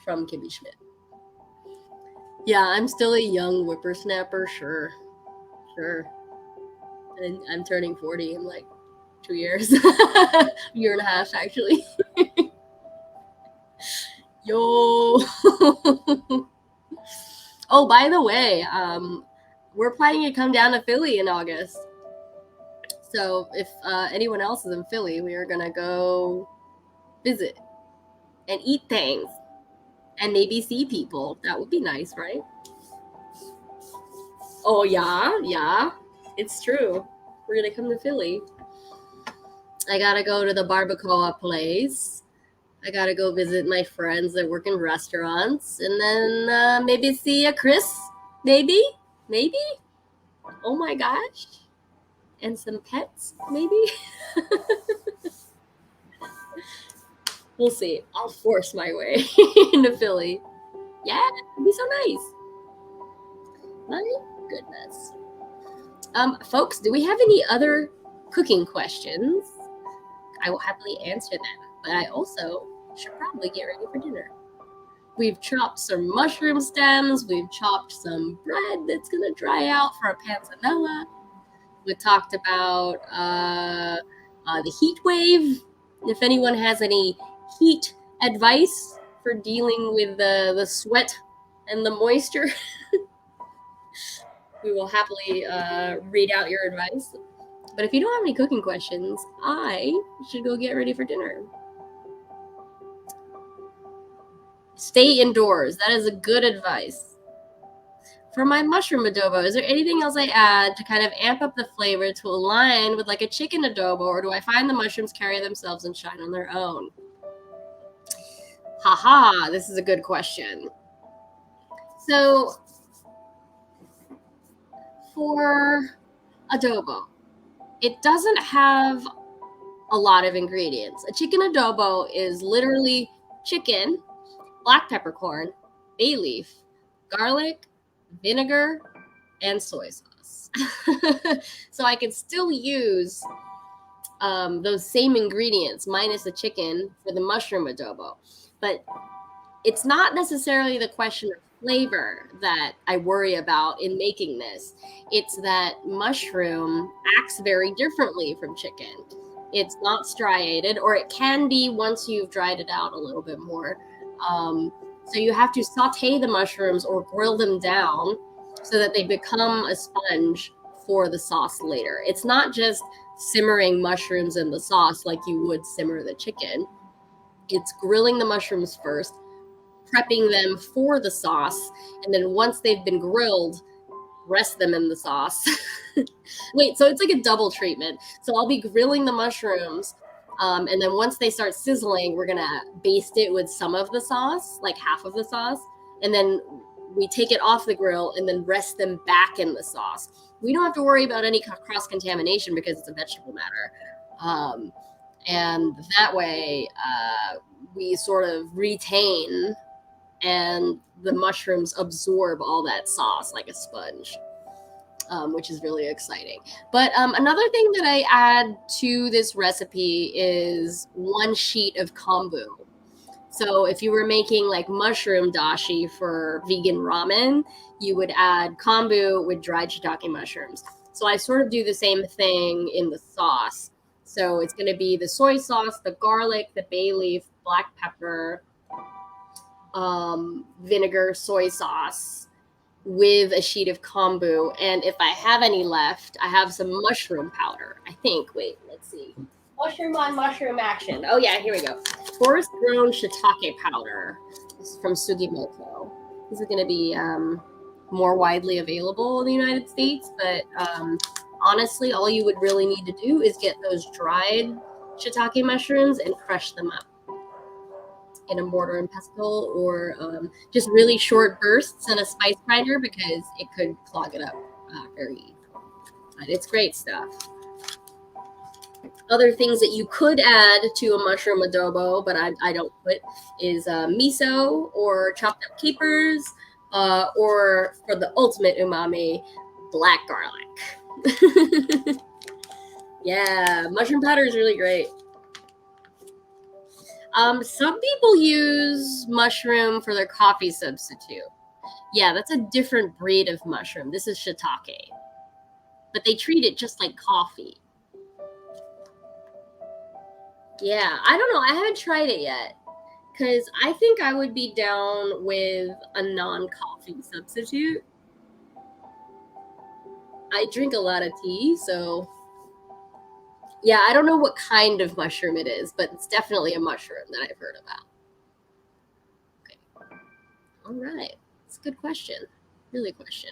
Kimmy Schmidt. Yeah, I'm still a young whippersnapper, sure. And I'm turning 40 in like 2 years. Year and a half, actually. Yo. Oh, by the way, we're planning to come down to Philly in August. So if anyone else is in Philly, we are gonna go visit and eat things and maybe see people. That would be nice, right? Oh yeah, it's true. We're gonna come to Philly. I gotta go to the barbacoa place. I gotta go visit my friends that work in restaurants, and then maybe see a Chris. Maybe. Oh my gosh. And some pets, maybe. We'll see. I'll force my way into Philly. Yeah, it'd be so nice. My goodness. Folks, do we have any other cooking questions? I will happily answer them, but I also should probably get ready for dinner. We've chopped some mushroom stems. We've chopped some bread that's gonna dry out for a panzanella. We talked about the heat wave. If anyone has any heat advice for dealing with the sweat and the moisture, we will happily read out your advice. But if you don't have any cooking questions, I should go get ready for dinner. Stay indoors. That is a good advice. For my mushroom adobo, is there anything else I add to kind of amp up the flavor to align with like a chicken adobo, or do I find the mushrooms carry themselves and shine on their own? Haha, this is a good question. So for adobo, it doesn't have a lot of ingredients. A chicken adobo is literally chicken, black peppercorn, bay leaf, garlic, vinegar, and soy sauce. So I can still use those same ingredients minus the chicken for the mushroom adobo. But it's not necessarily the question of flavor that I worry about in making this. It's that mushroom acts very differently from chicken. It's not striated, or it can be once you've dried it out a little bit more. So you have to saute the mushrooms or grill them down so that they become a sponge for the sauce later. It's not just simmering mushrooms in the sauce like you would simmer the chicken. It's grilling the mushrooms first, prepping them for the sauce, and then once they've been grilled, rest them in the sauce. Wait, so it's like a double treatment. So I'll be grilling the mushrooms, and then once they start sizzling, we're gonna baste it with some of the sauce, like half of the sauce, and then we take it off the grill and then rest them back in the sauce. We don't have to worry about any cross-contamination because it's a vegetable matter. And that way, we sort of retain and the mushrooms absorb all that sauce like a sponge, which is really exciting. But another thing that I add to this recipe is 1 sheet of kombu. So if you were making like mushroom dashi for vegan ramen, you would add kombu with dried shiitake mushrooms. So I sort of do the same thing in the sauce. So it's going to be the soy sauce, the garlic, the bay leaf, black pepper, vinegar, soy sauce with a sheet of kombu. And if I have any left, I have some mushroom powder, I think. Wait, let's see. Mushroom on mushroom action. Oh yeah, here we go. Forest grown shiitake powder. This is from Sugimoto. This is going to be more widely available in the United States, but honestly, all you would really need to do is get those dried shiitake mushrooms and crush them up in a mortar and pestle, or just really short bursts in a spice grinder, because it could clog it up very easily. But it's great stuff. Other things that you could add to a mushroom adobo, but I don't put, is miso or chopped up capers, or for the ultimate umami, black garlic. Yeah, mushroom powder is really great. Some people use mushroom for their coffee substitute. Yeah, that's a different breed of mushroom. This is shiitake. But they treat it just like coffee. Yeah, I don't know. I haven't tried it yet. Because I think I would be down with a non-coffee substitute. I drink a lot of tea, so... Yeah, I don't know what kind of mushroom it is, but it's definitely a mushroom that I've heard about. Okay. All right. That's a good question. Really question.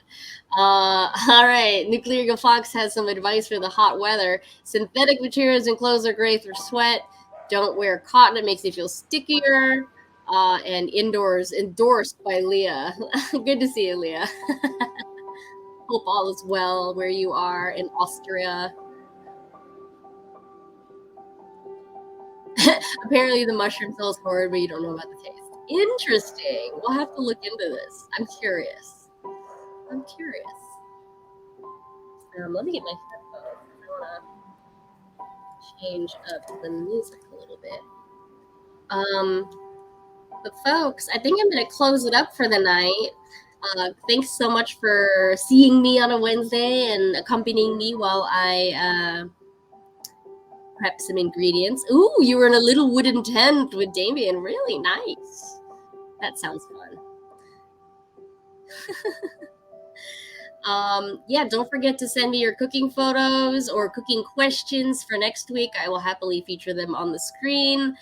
All right. Nuclear Eagle Fox has some advice for the hot weather. Synthetic materials and clothes are great for sweat. Don't wear cotton. It makes you feel stickier. And indoors, endorsed by Leah. Good to see you, Leah. Hope all is well where you are in Austria. Apparently the mushroom smells horrid, but you don't know about the taste. Interesting. We'll have to look into this. I'm curious. Let me get my headphones. I want to change up the music a little bit. But folks, I think I'm going to close it up for the night. Thanks so much for seeing me on a Wednesday and accompanying me while I prep some ingredients. Ooh, you were in a little wooden tent with Damien. Really nice. That sounds fun. Yeah, don't forget to send me your cooking photos or cooking questions for next week. I will happily feature them on the screen.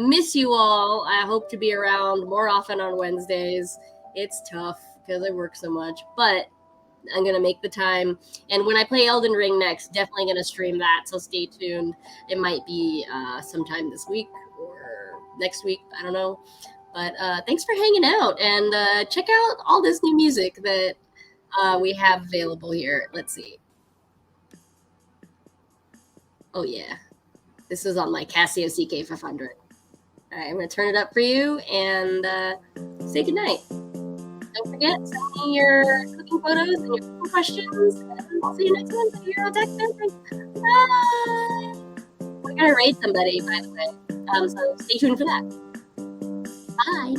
Miss you all. I hope to be around more often on Wednesdays. It's tough because I work so much, but I'm going to make the time. And when I play Elden Ring next, definitely going to stream that, so stay tuned. It might be sometime this week or next week. I don't know. But thanks for hanging out, and check out all this new music that we have available here. Let's see. Oh, yeah. This is on my Casio CK500. All right, I'm going to turn it up for you and say goodnight. Don't forget, send me your cooking photos and your cooking questions, and I'll see you next Wednesday here on Tech Fancy. Bye! We're going to raid somebody, by the way, so stay tuned for that. Bye!